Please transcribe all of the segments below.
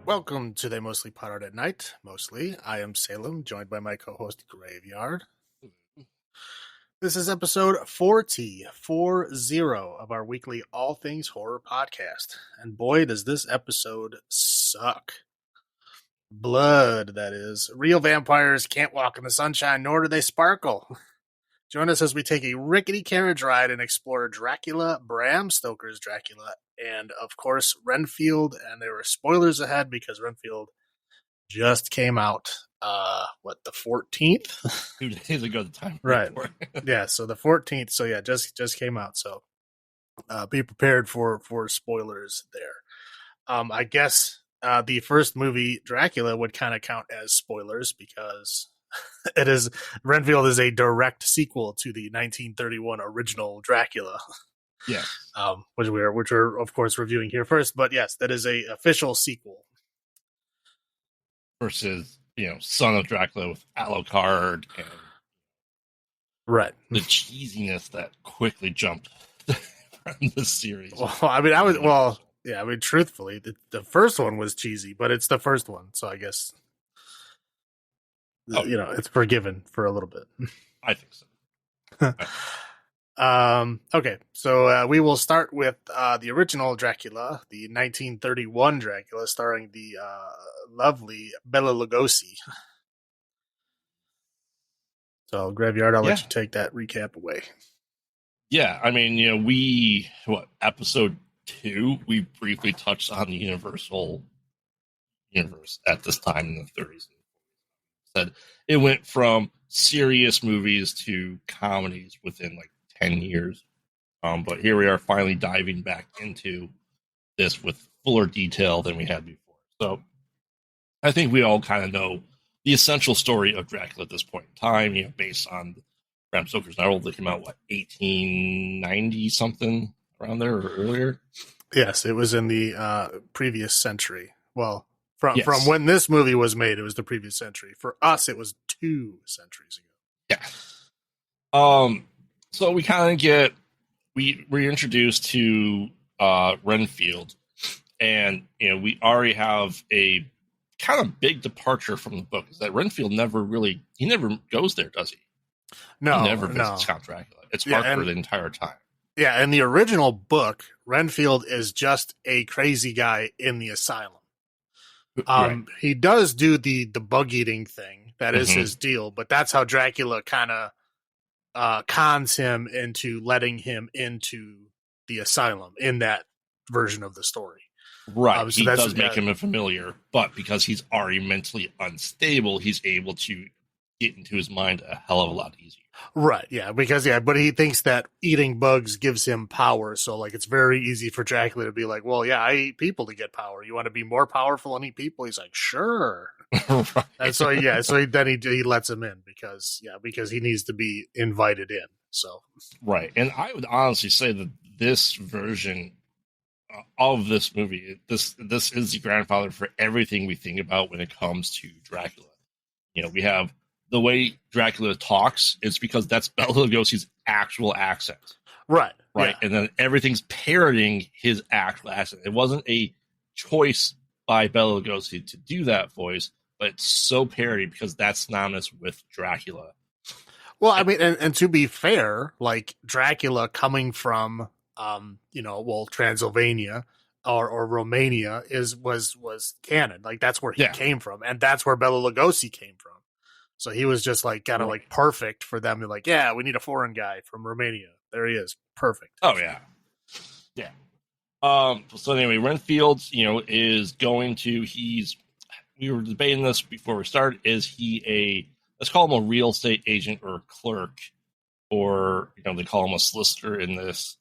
Welcome to They Mostly Pottered at Night. Mostly, I am Salem, joined by my co-host Graveyard. This is episode 40 of our weekly All Things Horror podcast. And boy, does this episode suck. Blood, that is. Real vampires can't walk in the sunshine, nor do they sparkle. Join us as we take a rickety carriage ride and explore Dracula, Bram Stoker's Dracula, and of course Renfield. And there were spoilers ahead because Renfield just came out. The 14th? 2 days ago, the time. Right. Yeah, so the 14th. So yeah, just came out. So be prepared for spoilers there. I guess the first movie, Dracula, would kind of count as spoilers because it is Renfield is a direct sequel to the 1931 original Dracula. Yeah. Which we're of course reviewing here first, but yes, that is a official sequel. Versus, Son of Dracula with Alucard and right. The cheesiness that quickly jumped from this series. Well, truthfully, the first one was cheesy, but it's the first one, so I guess it's forgiven for a little bit. I think so. Okay, so we will start with the original Dracula, the 1931 Dracula, starring the lovely Bela Lugosi. So, Graveyard, I'll let you take that recap away. Yeah, episode 2, we briefly touched on the Universal universe at this time in the 30s. Said it went from serious movies to comedies within 10 years. But here we are finally diving back into this with fuller detail than we had before. So I think we all kind of know the essential story of Dracula at this point in time, based on Bram Stoker's novel that came out, 1890 something around there or earlier? Yes, it was in the previous century. Well, from when this movie was made, it was the previous century. For us, it was 2 centuries ago. Yeah. So we kind of we're introduced to Renfield, and we already have a kind of big departure from the book. Is that Renfield never goes there, does he? No, he never visits Count Dracula. It's Harper the entire time. Yeah, in the original book, Renfield is just a crazy guy in the asylum. Right. He does do the bug eating thing. That is his deal, but that's how Dracula kind of cons him into letting him into the asylum in that version of the story. Right. He does make him a familiar, but because he's already mentally unstable, he's able to get into his mind a hell of a lot easier. Right. Yeah. But he thinks that eating bugs gives him power. So it's very easy for Dracula to be like, well, yeah, I eat people to get power. You want to be more powerful and eat people? He's like, sure. Right. And so, then he lets him in because he needs to be invited in. So, right. And I would honestly say that this version of this movie, this is the grandfather for everything we think about when it comes to Dracula. We have the way Dracula talks is because that's Bela Lugosi's actual accent. Right. Yeah. And then everything's parroting his actual accent. It wasn't a choice by Bela Lugosi to do that voice, but it's so parody because that's synonymous with Dracula. Well, and to be fair, Dracula coming from Transylvania or Romania was canon. That's where he came from, and that's where Bela Lugosi came from. So he was just perfect for them to yeah, we need a foreign guy from Romania. There he is. Perfect. Oh yeah. Yeah. So anyway, Renfield, is going to, we were debating this before we started. Is he let's call him a real estate agent or a clerk, or, they call him a solicitor in this.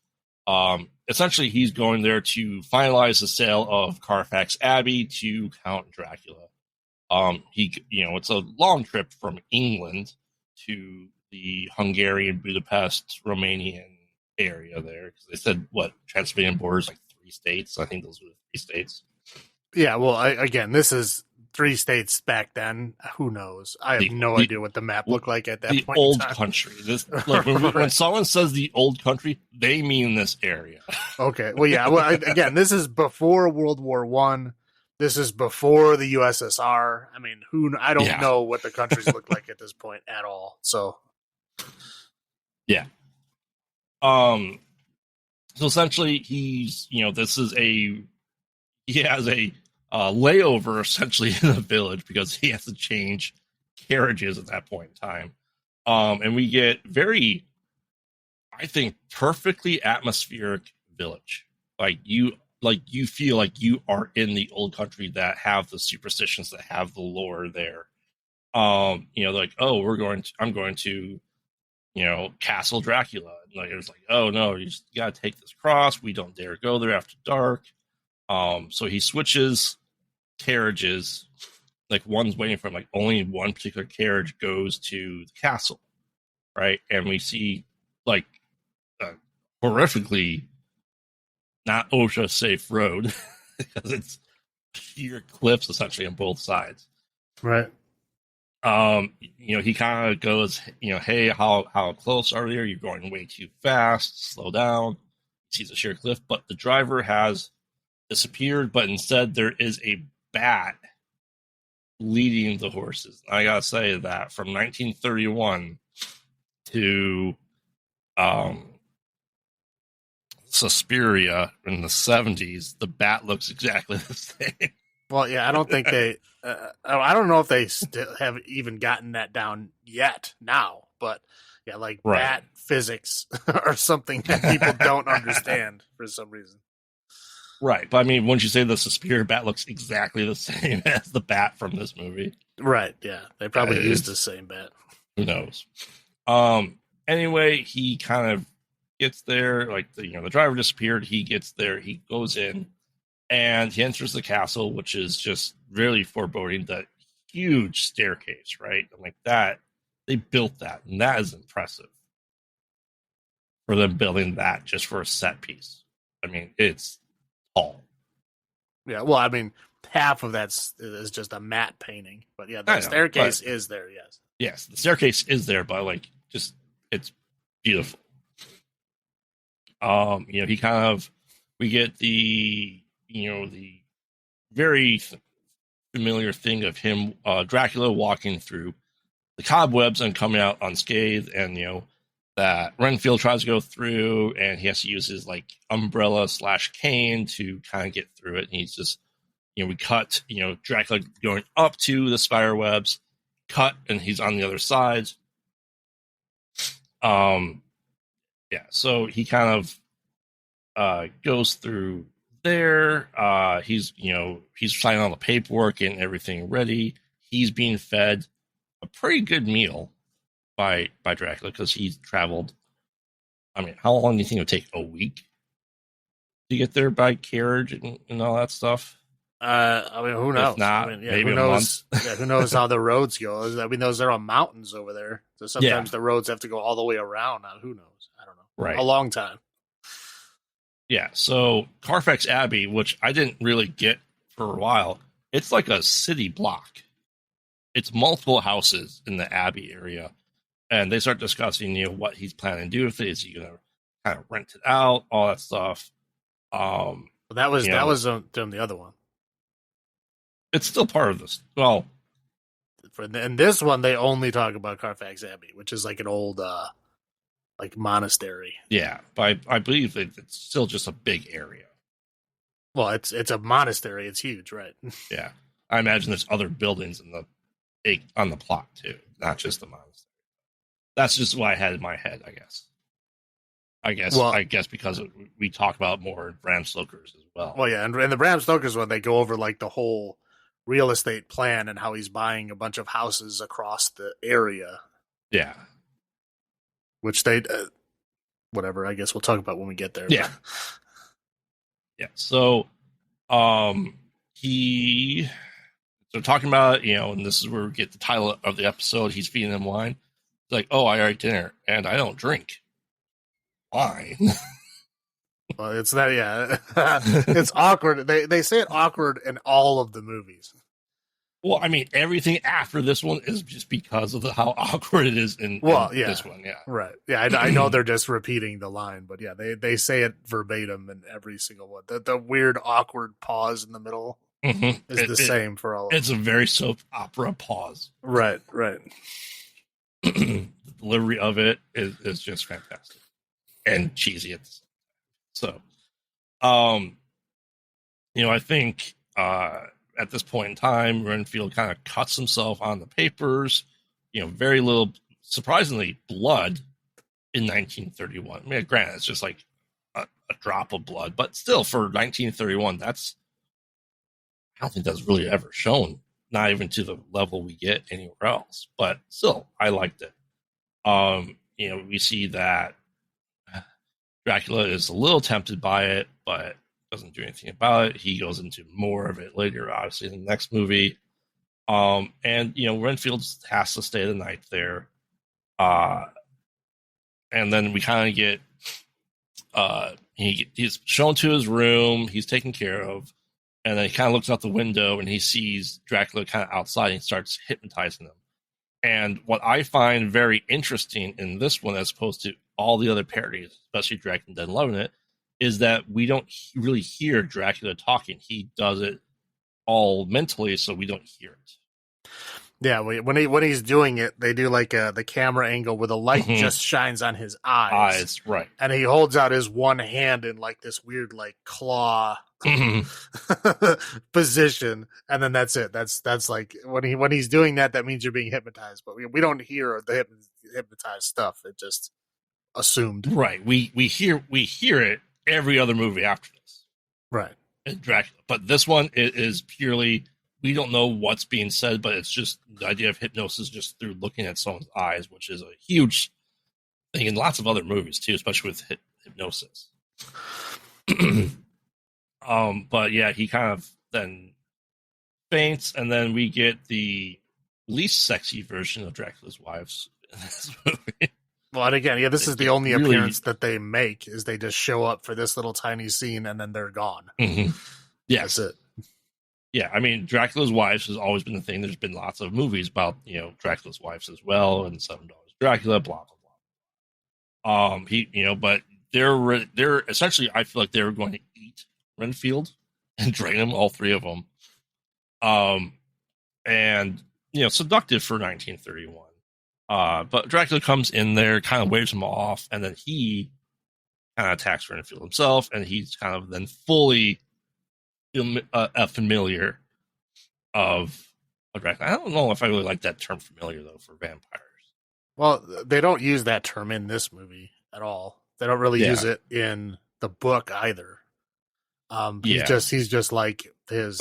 Essentially he's going there to finalize the sale of Carfax Abbey to Count Dracula. It's a long trip from England to the Hungarian, Budapest, Romanian area there. Because they said, Transylvanian borders 3 states. I think those were the 3 states. Yeah, well, again, this is 3 states back then. Who knows? I have no idea what the map looked like at that point. The old country. When someone says the old country, they mean this area. Okay. Well, yeah. Well, again, this is before World War I. this is before the USSR. I mean, I don't Yeah. know what the countries look like at this point at all. So, yeah. So essentially, he has a layover essentially in the village because he has to change carriages at that point in time. And we get very, I think, perfectly atmospheric village. You feel like you are in the old country that have the superstitions, that have the lore there. Like, oh, I'm going to, Castle Dracula. And like, it's like, oh no, you gotta take this cross. We don't dare go there after dark. So he switches carriages. Like one's waiting for him. Like only one particular carriage goes to the castle, right? And we see like a horrifically not OSHA safe road because it's sheer cliffs essentially on both sides. right. He kind of goes, hey, how close are you? You're going way too fast. Slow down. Sees a sheer cliff, but the driver has disappeared. But instead, there is a bat leading the horses. I gotta say that from 1931 to Suspiria in the 70s, the bat looks exactly the same. Well, yeah, I don't think they. I don't know if they still have even gotten that down yet now, but yeah, like Right. bat physics or something that people don't understand for some reason. Right, but I mean, once you say the Suspiria bat looks exactly the same as the bat from this movie, Right? Yeah, they probably used the same bat. who knows? Anyway, he kind of gets there. Like the driver disappeared. He gets there. He goes in, and he enters the castle, which is just really foreboding. That huge staircase, right? Like that, they built that, and that is impressive for them building that just for a set piece. I mean, it's tall. Yeah, well, I mean, half of that is just a matte painting, but yeah, the staircase is there. Yes, the staircase is there, but like, just it's beautiful. He kind of, we get the very familiar thing of him, Dracula walking through the cobwebs and coming out unscathed, and that Renfield tries to go through, and he has to use his like umbrella / cane to kind of get through it. And he's just, we cut, Dracula going up to the spider webs, cut, and he's on the other side. Yeah, so he kind of goes through there. He's signing all the paperwork and everything ready. He's being fed a pretty good meal by Dracula because he's traveled. I mean, how long do you think it would take? A week to get there by carriage and all that stuff? I mean, who knows? If not, I mean, maybe who knows? Yeah, who knows how the roads go? I mean, those are on mountains over there, so sometimes the roads have to go all the way around. Who knows? I don't know. Right, a long time. Yeah. So Carfax Abbey, which I didn't really get for a while, it's like a city block. It's multiple houses in the Abbey area, and they start discussing, what he's planning to do with it. Is he going to kind of rent it out, all that stuff? That was the other one. It's still part of this. Well, in this one, they only talk about Carfax Abbey, which is like an old, like monastery. Yeah, but I believe that it's still just a big area. Well, it's a monastery. It's huge, right? Yeah, I imagine there's other buildings on the plot too, not just the monastery. That's just what I had in my head, I guess. I guess because we talk about more in Bram Stoker's as well. Well, yeah, and the Bram Stoker's one, they go over like the whole real estate plan and how he's buying a bunch of houses across the area. Yeah, which they, whatever. I guess we'll talk about when we get there. Yeah, yeah. So, they're talking about it, and this is where we get the title of the episode. He's feeding them wine. It's like, oh, I already dinner, and I don't drink wine. Well, it's not. Yeah, it's awkward. They say it awkward in all of the movies. Well, I mean, everything after this one is just because of how awkward it is in this one. Yeah, right. Yeah, I know they're just repeating the line, but yeah, they say it verbatim in every single one. The weird awkward pause in the middle. is the same for all of them. It's a very soap opera pause. Right. The delivery of it is just fantastic and cheesy. So, I think at this point in time, Renfield kind of cuts himself on the papers. Very little, surprisingly, blood in 1931. I mean, granted, it's just like a drop of blood, but still, for 1931, I don't think that's really ever shown. Not even to the level we get anywhere else. But still, I liked it. We see that Dracula is a little tempted by it, but doesn't do anything about it. He goes into more of it later, obviously, in the next movie. Renfield has to stay the night there. And then we kind of get he's shown to his room, he's taken care of, and then he kind of looks out the window and he sees Dracula kind of outside and he starts hypnotizing him. And what I find very interesting in this one, as opposed to all the other parodies, especially Dracula Dead and Loving It, is that we don't really hear Dracula talking. He does it all mentally, so we don't hear it. Yeah, when he's doing it, they do like the camera angle where the light just shines on his eyes. Right. And he holds out his one hand in like this weird like claw position, and then that's it. That's like when he's doing that, that means you're being hypnotized. But we don't hear the hypnotized stuff. It just assumed. Right. We hear it every other movie after this. Right. Dracula. But this one is purely, we don't know what's being said, but it's just the idea of hypnosis just through looking at someone's eyes, which is a huge thing in lots of other movies too, especially with hypnosis. But yeah, he kind of then faints, and then we get the least sexy version of Dracula's wives in this movie. Well, and again, this is the only appearance that they make, is they just show up for this little tiny scene and then they're gone. Mm-hmm. Yes. That's it. Yeah, I mean, Dracula's wives has always been the thing. There's been lots of movies about, Dracula's wives as well, and $7 Dracula, blah, blah, blah. But they're essentially, I feel like they were going to eat Renfield and drain him, all three of them. And, seductive for 1931. But Dracula comes in there, kind of waves him off, and then he kind of attacks Renfield himself, and he's kind of then fully a familiar of Dracula. I don't know if I really like that term familiar, though, for vampires. Well, they don't use that term in this movie at all. They don't really use it in the book either. He's just like his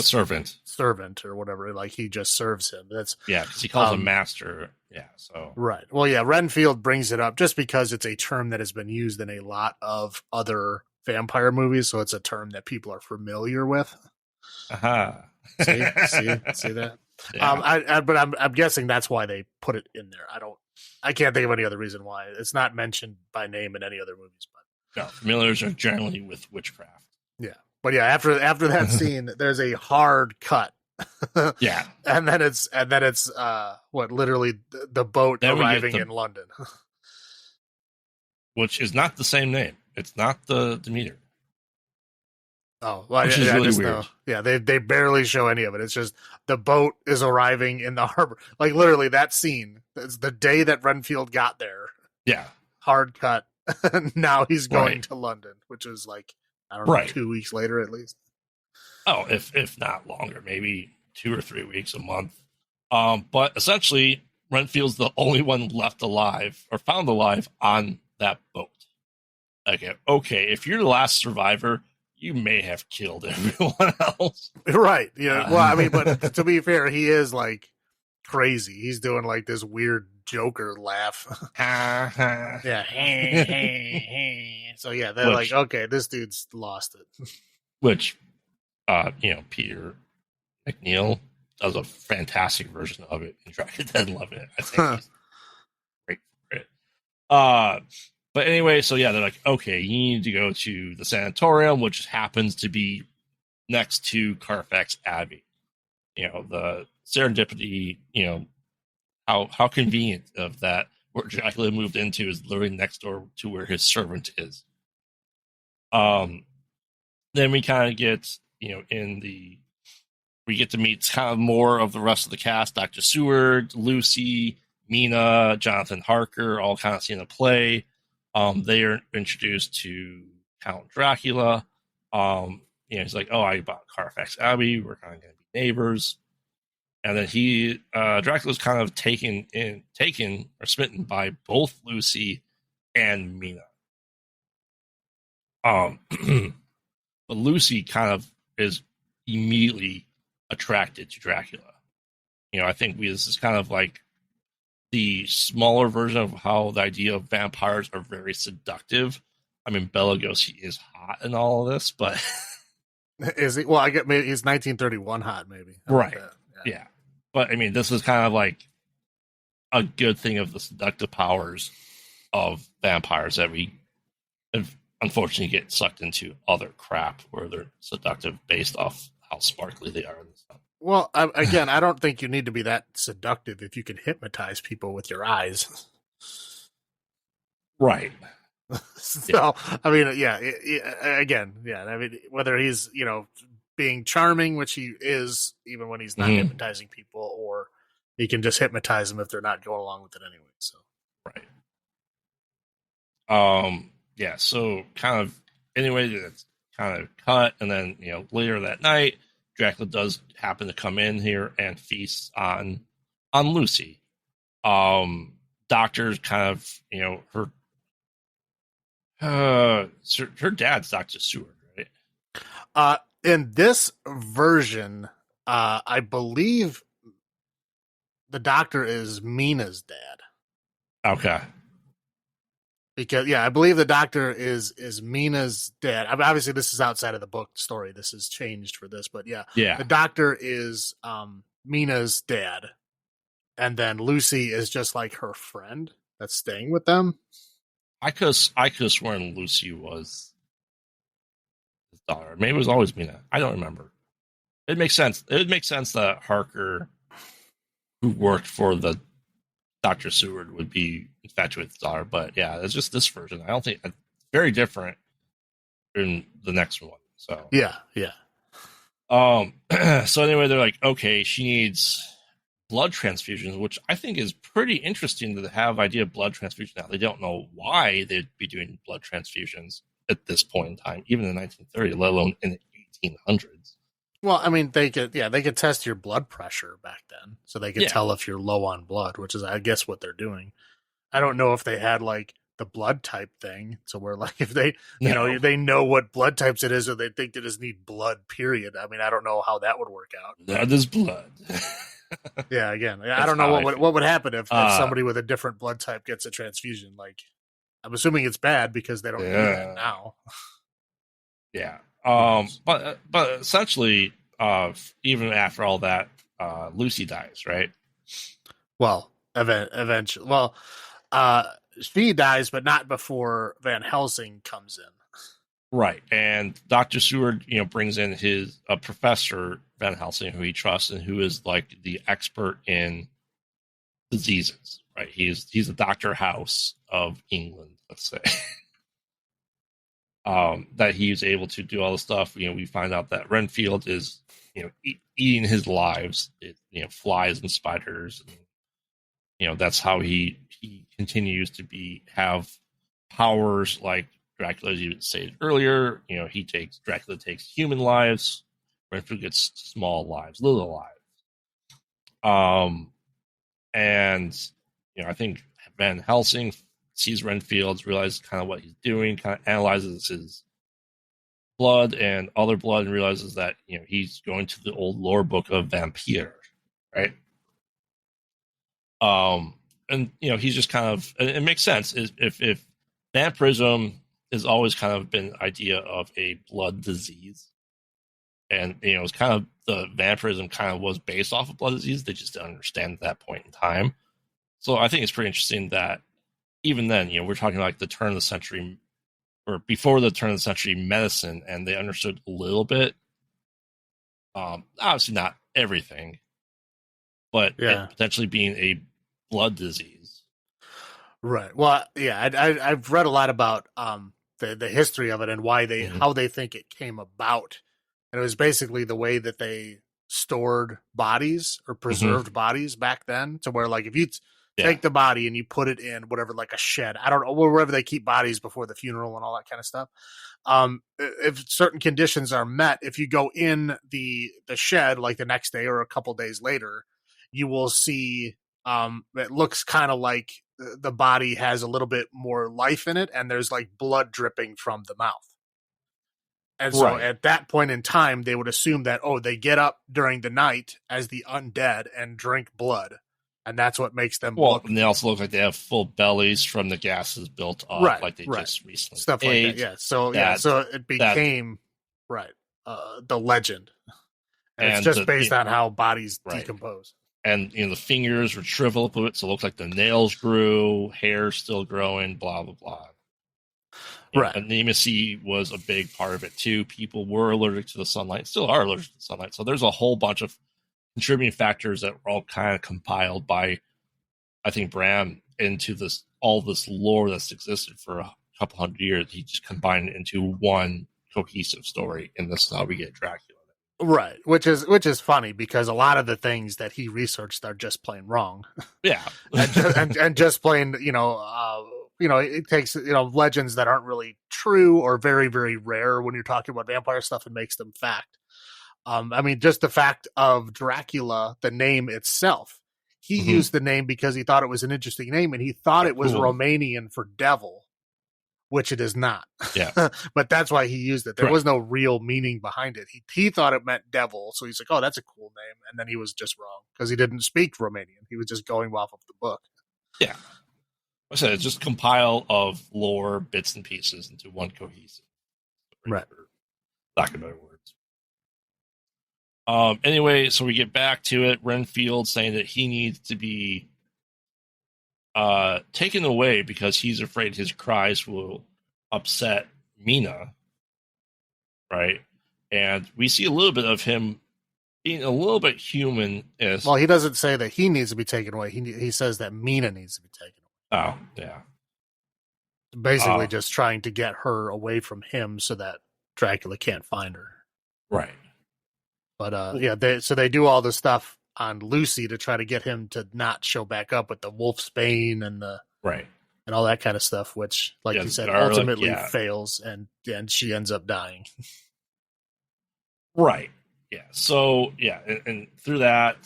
servant or whatever. Like, he just serves him. That's because he calls him master. Yeah, so right. Well, yeah, Renfield brings it up just because it's a term that has been used in a lot of other vampire movies, so it's a term that people are familiar with. Aha. See that? Yeah. But I'm guessing that's why they put it in there. I can't think of any other reason why. It's not mentioned by name in any other movies. But no, familiars are generally with witchcraft. Yeah. But yeah, after that scene, there's a hard cut. Yeah. And then it's literally the boat then arriving in London. Which is not the same name. It's not the Demeter. Oh, well, which is really weird. Yeah, they barely show any of it. It's just the boat is arriving in the harbor. Like, literally, that scene, it's the day that Renfield got there. Yeah. Hard cut. Now he's going to London, which is like, I don't know, 2 weeks later at least. Oh, if not longer, maybe 2 or 3 weeks, a month. But essentially, Renfield's the only one left alive or found alive on that boat. Okay, if you're the last survivor, you may have killed everyone else. Right. Yeah. Well, I mean, but to be fair, he is like crazy. He's doing like this weird Joker laugh. Yeah. So yeah, they're like, okay, this dude's lost it. Which, Peter McNeil does a fantastic version of it in Dracula Dead and Loving It. I think he's great for it. But anyway, so yeah, they're like, okay, you need to go to the sanatorium, which happens to be next to Carfax Abbey. The serendipity, how convenient of that, where Dracula moved into is literally next door to where his servant is. Then we kind of get, in the we get to meet kind of more of the rest of the cast: Dr. Seward, Lucy, Mina, Jonathan Harker, all kind of seeing the play. They are introduced to Count Dracula. He's like, "Oh, I bought Carfax Abbey. We're kind of going to be neighbors." And then Dracula's kind of taken or smitten by both Lucy and Mina. But Lucy kind of is immediately attracted to Dracula. I think this is kind of like the smaller version of how the idea of vampires are very seductive. I mean, Bela Lugosi is hot in all of this, but is he? Well, I get maybe he's 1931 hot, maybe. Right? Yeah, but I mean, this is kind of like a good thing of the seductive powers of vampires that we unfortunately get sucked into other crap where they're seductive based off how sparkly they are and stuff. Well, again, I don't think you need to be that seductive if you can hypnotize people with your eyes. Right. So, I mean, again, I mean, whether he's, being charming, which he is, even when he's not hypnotizing people, or he can just hypnotize them if they're not going along with it anyway. So, right. So kind of, anyway, that's kind of cut. And then, later that night, Dracula does happen to come in here and feast on Lucy. Doctor's kind of, her dad's Dr. Seward, right? In this version, I believe the doctor is Mina's dad. Okay. Because I believe the doctor is Mina's dad. I mean, obviously, this is outside of the book story. This has changed for this, but the doctor is Mina's dad, and then Lucy is just like her friend that's staying with them. I could have sworn Lucy was his daughter. Maybe it was always Mina. I don't remember. It makes sense. It would make sense that Harker, who worked for the Dr. Seward, would be infatuated with his daughter. But it's just this version. I don't think it's very different in the next one. So yeah. So anyway, they're like, okay, she needs blood transfusions, which I think is pretty interesting to have idea of blood transfusion. Now they don't know why they'd be doing blood transfusions at this point in time, even in 1930, let alone in the 1800s. Well, I mean, they could test your blood pressure back then, so they could tell if you're low on blood, which is, I guess, what they're doing. I don't know if they had like the blood type thing, so we're like, if they, they know what blood types it is, or they think they just need blood. Period. I mean, I don't know how that would work out. That is blood. Yeah, again, I don't know what would happen if somebody with a different blood type gets a transfusion. Like, I'm assuming it's bad because they don't do that now. Yeah. But essentially, even after all that, Lucy dies, right? Well, eventually. Well, she dies, but not before Van Helsing comes in. Right, and Dr. Seward, brings in his professor Van Helsing, who he trusts and who is like the expert in diseases. Right, he's the Dr. House of England, let's say. That he's able to do all the stuff. We find out that Renfield is, eating his lives. Flies and spiders. And, that's how he continues to have powers like Dracula, as you stated earlier. Dracula takes human lives. Renfield gets small lives, little lives. And I think Van Helsing sees Renfield, realizes kind of what he's doing, kind of analyzes his blood and other blood, and realizes that he's going to the old lore book of vampire, right? And he's just kind of, it makes sense if vampirism has always kind of been the idea of a blood disease, and it's kind of, the vampirism kind of was based off of blood disease. They just didn't understand at that point in time. So I think it's pretty interesting that even then, we're talking like the turn of the century, or before the turn of the century medicine, and they understood a little bit. Obviously not everything, but it potentially being a blood disease. Right. Well, I've read a lot about the history of it and why how they think it came about. And it was basically the way that they stored bodies or preserved bodies back then, to where like if you Yeah. take the body and you put it in whatever, like a shed, I don't know, wherever they keep bodies before the funeral and all that kind of stuff. If certain conditions are met, if you go in the shed like the next day or a couple days later, you will see it looks kind of like the body has a little bit more life in it, and there's like blood dripping from the mouth. And so Right. at that point in time, they would assume that, oh, they get up during the night as the undead and drink blood. And that's what makes them look. And they also look like they have full bellies from the gases built up, Right, like they just recently stuff like aged. that. Yeah. So it became the legend. And it's just based on how bodies decompose. And the fingers were shriveled up, so it looks like the nails grew, hair still growing, blah blah blah. Right. Anemacy was a big part of it too. People were allergic to the sunlight, still are allergic to the sunlight. So there's a whole bunch of contributing factors that were all kind of compiled by, I think, Bram into all this lore that's existed for a couple hundred years. He just combined it into one cohesive story, and this is how we get Dracula. Right, which is funny because a lot of the things that he researched are just plain wrong. Yeah, and just plain, it takes legends that aren't really true or very very rare when you're talking about vampire stuff and makes them fact. I mean, just the fact of Dracula, the name itself, he used the name because he thought it was an interesting name, and he thought it was Romanian for devil, which it is not. Yeah. But that's why he used it. There was no real meaning behind it. He thought it meant devil, so he's like, oh, that's a cool name. And then he was just wrong because he didn't speak Romanian. He was just going off of the book. Yeah. Like I said, it's just compile of lore, bits and pieces into one cohesive. Right. Lack of better words. Anyway, so we get back to it. Renfield saying that he needs to be taken away because he's afraid his cries will upset Mina, right? And we see a little bit of him being a little bit human. Well, he doesn't say that he needs to be taken away. He says that Mina needs to be taken away. Oh, yeah. Basically just trying to get her away from him so that Dracula can't find her. Right. But they do all the stuff on Lucy to try to get him to not show back up with the wolf's bane and and all that kind of stuff, which, like you said, ultimately fails, and she ends up dying. Right. Yeah. So and through that,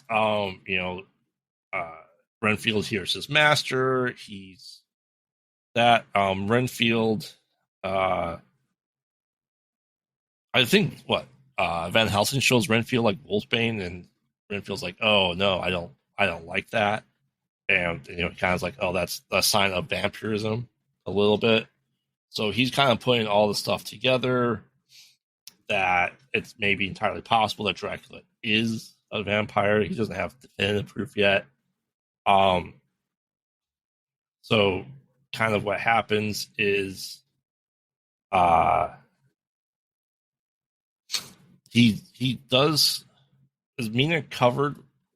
Renfield hears his master. He's that Renfield. I think Van Helsing shows Renfield like Wolfsbane, and Renfield's like, "Oh no, I don't like that," and kind of like, "Oh, that's a sign of vampirism a little bit." So he's kind of putting all the stuff together that it's maybe entirely possible that Dracula is a vampire. He doesn't have definitive proof yet. So kind of what happens is, he does. Is Mina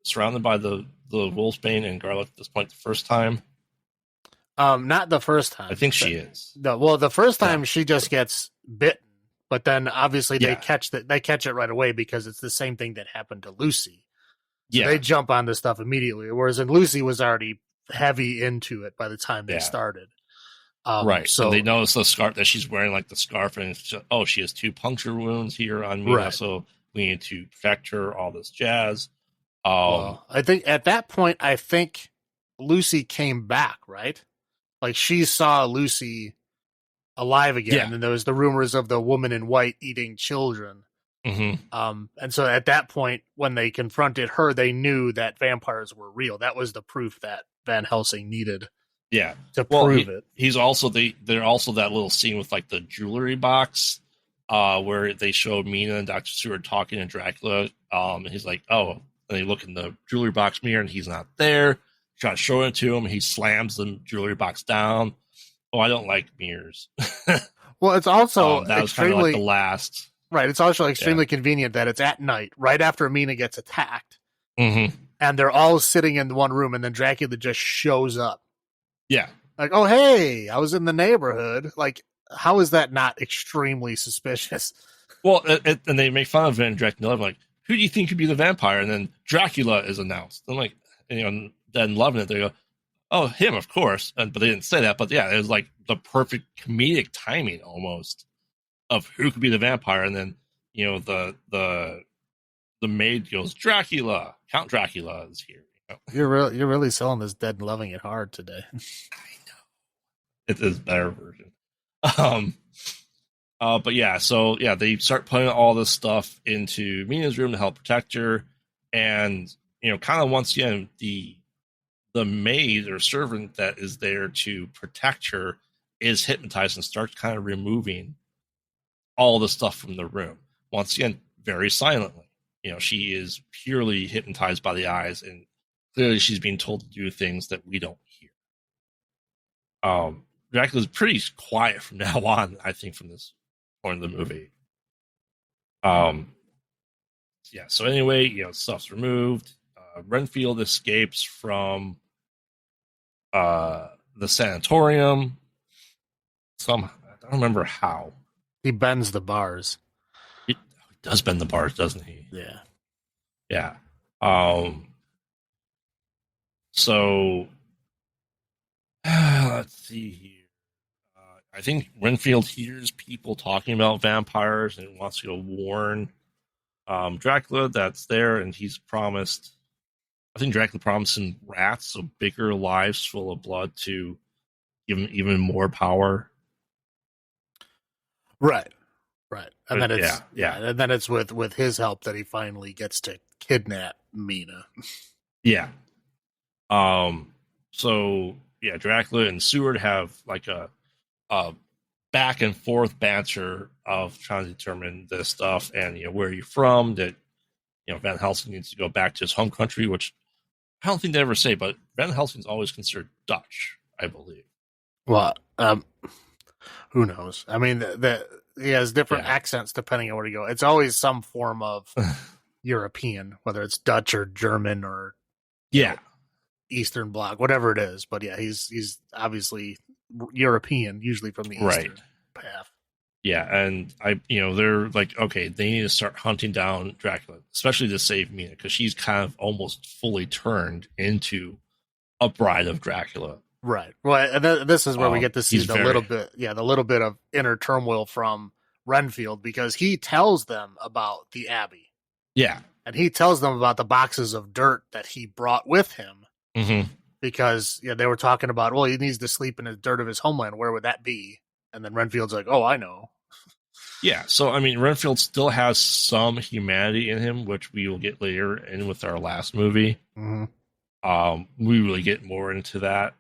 surrounded by the Wolfsbane and Garlic at this point the first time? Not the first time. I think she is. The first time she just gets bitten, but then obviously they catch it right away because it's the same thing that happened to Lucy. So they jump on this stuff immediately, whereas Lucy was already heavy into it by the time they started. Right. So they notice the scarf that she's wearing, like the scarf, and it's just, she has 2 puncture wounds here on Mina, right. So we need to protect her, all this jazz. I think at that point, Lucy came back, right? Like she saw Lucy alive again, and there was the rumors of the woman in white eating children. Mm-hmm. And so at that point, when they confronted her, they knew that vampires were real. That was the proof that Van Helsing needed. Yeah, to prove it. He's also they're also that little scene with like the jewelry box, where they showed Mina and Dr. Seward talking to Dracula. And he's like, "Oh," and they look in the jewelry box mirror, and he's not there. Try to show it to him, and he slams the jewelry box down. Oh, I don't like mirrors. Well, it's also that was kind of like the last. Right, it's also extremely convenient that it's at night, right after Mina gets attacked, and they're all sitting in one room, and then Dracula just shows up. Yeah. Like, oh, hey, I was in the neighborhood. Like, how is that not extremely suspicious? Well, and they make fun of it in Dracula, like, who do you think could be the vampire? And then Dracula is announced. I'm like, then loving it. They go, oh, him, of course. But they didn't say that. But yeah, it was like the perfect comedic timing almost of who could be the vampire. And then, the maid goes, Dracula, Count Dracula is here. You're really selling this Dead and Loving It hard today. I know. It is a better version. But yeah, so yeah, they start putting all this stuff into Mina's room to help protect her. And, kind of once again, the maid or servant that is there to protect her is hypnotized and starts kind of removing all the stuff from the room. Once again, very silently. She is purely hypnotized by the eyes, and clearly she's being told to do things that we don't hear. Dracula's pretty quiet from now on, I think, from this point in the movie. Yeah, so anyway, stuff's removed. Renfield escapes from the sanatorium. I don't remember how. He bends the bars. He does bend the bars, doesn't he? Yeah. Yeah. So let's see here. I think Renfield hears people talking about vampires and wants to go warn Dracula that's there, and he's promised. I think Dracula promised him rats, so bigger lives full of blood to give him even more power. Right. And then it's and then it's with his help that he finally gets to kidnap Mina. Yeah. So yeah, Dracula and Seward have like a back and forth banter of trying to determine this stuff and where are you from, that Van Helsing needs to go back to his home country, which I don't think they ever say, but Van Helsing's always considered Dutch, I believe. Well, who knows? I mean, he has different accents depending on where you go. It's always some form of European, whether it's Dutch or German or Eastern Bloc, whatever it is. But yeah, he's obviously European, usually from the Eastern path. Yeah, and they're like, okay, they need to start hunting down Dracula, especially to save Mina, because she's kind of almost fully turned into a bride of Dracula. Right. Well, and this is where we get to see the little bit of inner turmoil from Renfield, because he tells them about the Abbey. Yeah. And he tells them about the boxes of dirt that he brought with him. Mm-hmm. Because they were talking about, well, he needs to sleep in the dirt of his homeland. Where would that be? And then Renfield's like, oh, I know. Yeah, so, I mean, Renfield still has some humanity in him, which we will get later in with our last movie. Mm-hmm. We really get more into that.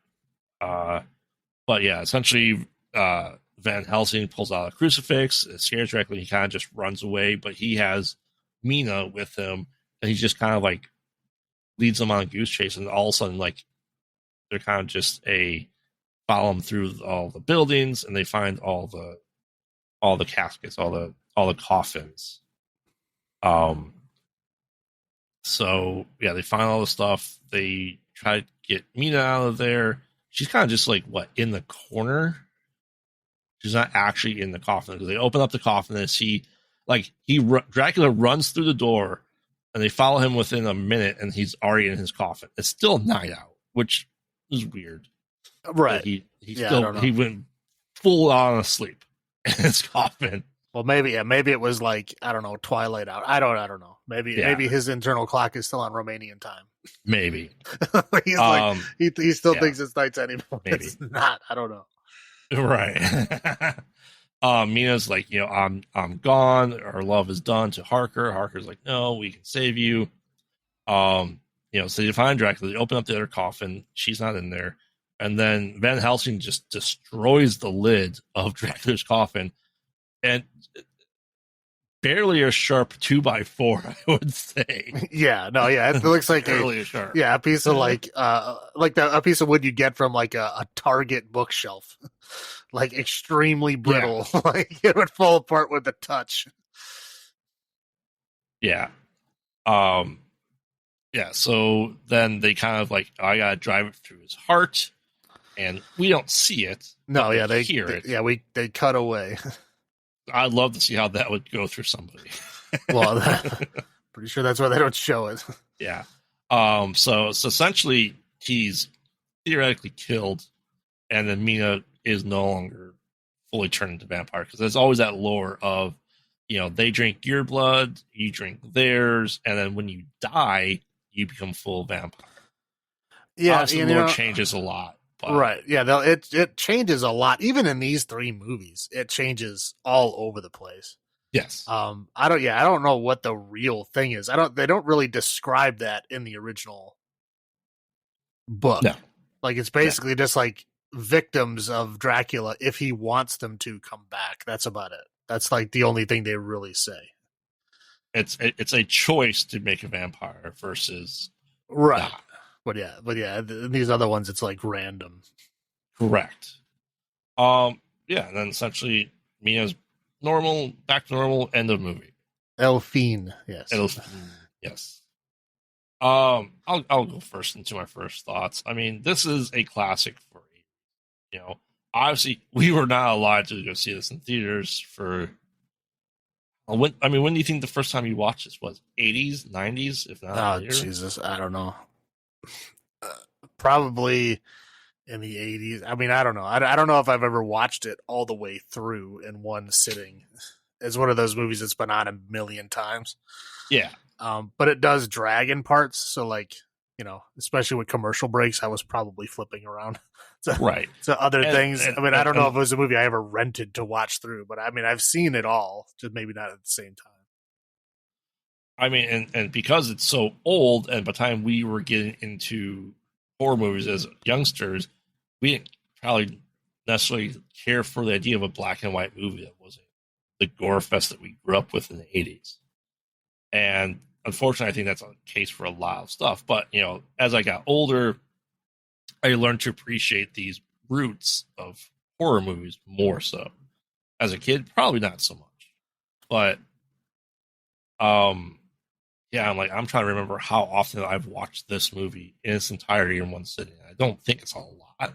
But yeah, essentially, Van Helsing pulls out a crucifix, it scares Dracula, he kind of just runs away, but he has Mina with him, and he just kind of like leads them on a goose chase, and all of a sudden, like, they're kind of just follow them through all the buildings, and they find all the caskets, all the coffins. So yeah, they find all the stuff. They try to get Mina out of there. She's kind of just like in the corner. She's not actually in the coffin, because they open up the coffin and see Dracula runs through the door, and they follow him within a minute, and he's already in his coffin. It's still night out, which is weird. Right. He went full on asleep in his coffin. Well, maybe it was like, I don't know, twilight out. I don't know. Maybe his internal clock is still on Romanian time. Maybe. He's he still thinks it's nights anymore. Maybe it's not. I don't know. Right. Mina's like, I'm gone. Our love is done to Harker. Harker's like, no, we can save you. So they find Dracula. They open up the other coffin. She's not in there. And then Van Helsing just destroys the lid of Dracula's coffin. And barely a sharp 2x4, I would say. Yeah, no, yeah. It looks like barely a sharp. Yeah, a piece of a piece of wood you get from like a Target bookshelf. Like extremely brittle. Yeah. Like it would fall apart with a touch. Yeah. Yeah, so then they kind of like, I gotta drive it through his heart, and we don't see it. No, yeah, they hear it. Yeah, they cut away. I'd love to see how that would go through somebody. Well, pretty sure that's why they don't show it. Yeah. So essentially, he's theoretically killed, and then Mina is no longer fully turned into vampire because there's always that lore of, they drink your blood, you drink theirs, and then when you die, you become full vampire. Yeah, obviously, the lore changes a lot. But. Right. Yeah, it changes a lot. Even in these 3 movies, it changes all over the place. Yes. I don't know what the real thing is. They don't really describe that in the original book. No. Like, it's basically just like victims of Dracula if he wants them to come back. That's about it. That's like the only thing they really say. It's a choice to make a vampire versus right. Not. But yeah, these other ones it's like random. Correct. Yeah, and then essentially Mina's normal, back to normal, end of movie. Elfine, yes. Yes. I'll go first into my first thoughts. I mean, this is a classic for obviously we were not allowed to go see this in theaters for when do you think the first time you watched this was? 80s, 90s, if not later? Jesus, I don't know. Probably in the 80s. I mean, I don't know. I don't know if I've ever watched it all the way through in one sitting. It's one of those movies that's been on a million times. Yeah. But it does drag in parts. So, like, especially with commercial breaks, I was probably flipping around to other things. I mean, I don't know if it was a movie I ever rented to watch through, but I mean, I've seen it all, just maybe not at the same time. I mean, and because it's so old, and by the time we were getting into horror movies as youngsters, we didn't probably necessarily care for the idea of a black and white movie that wasn't the gore fest that we grew up with in the 80s. And unfortunately, I think that's a case for a lot of stuff. But, as I got older, I learned to appreciate these roots of horror movies more so. As a kid, probably not so much. But, yeah, I'm trying to remember how often I've watched this movie in its entirety in one sitting. I don't think it's a lot.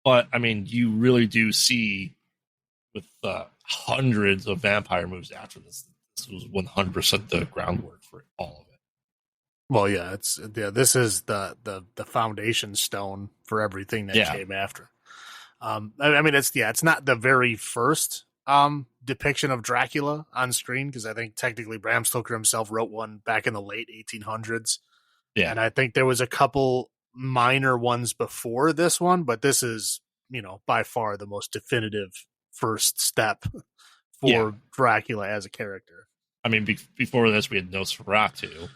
But, I mean, you really do see with hundreds of vampire movies after this was 100% the groundwork for all of it. Well, yeah, this is the foundation stone for everything that came after. I mean, it's not the very first depiction of Dracula on screen, because I think technically Bram Stoker himself wrote one back in the late 1800s. Yeah. And I think there was a couple minor ones before this one, but this is, by far the most definitive first step for Dracula as a character. I mean, before this, we had Nosferatu.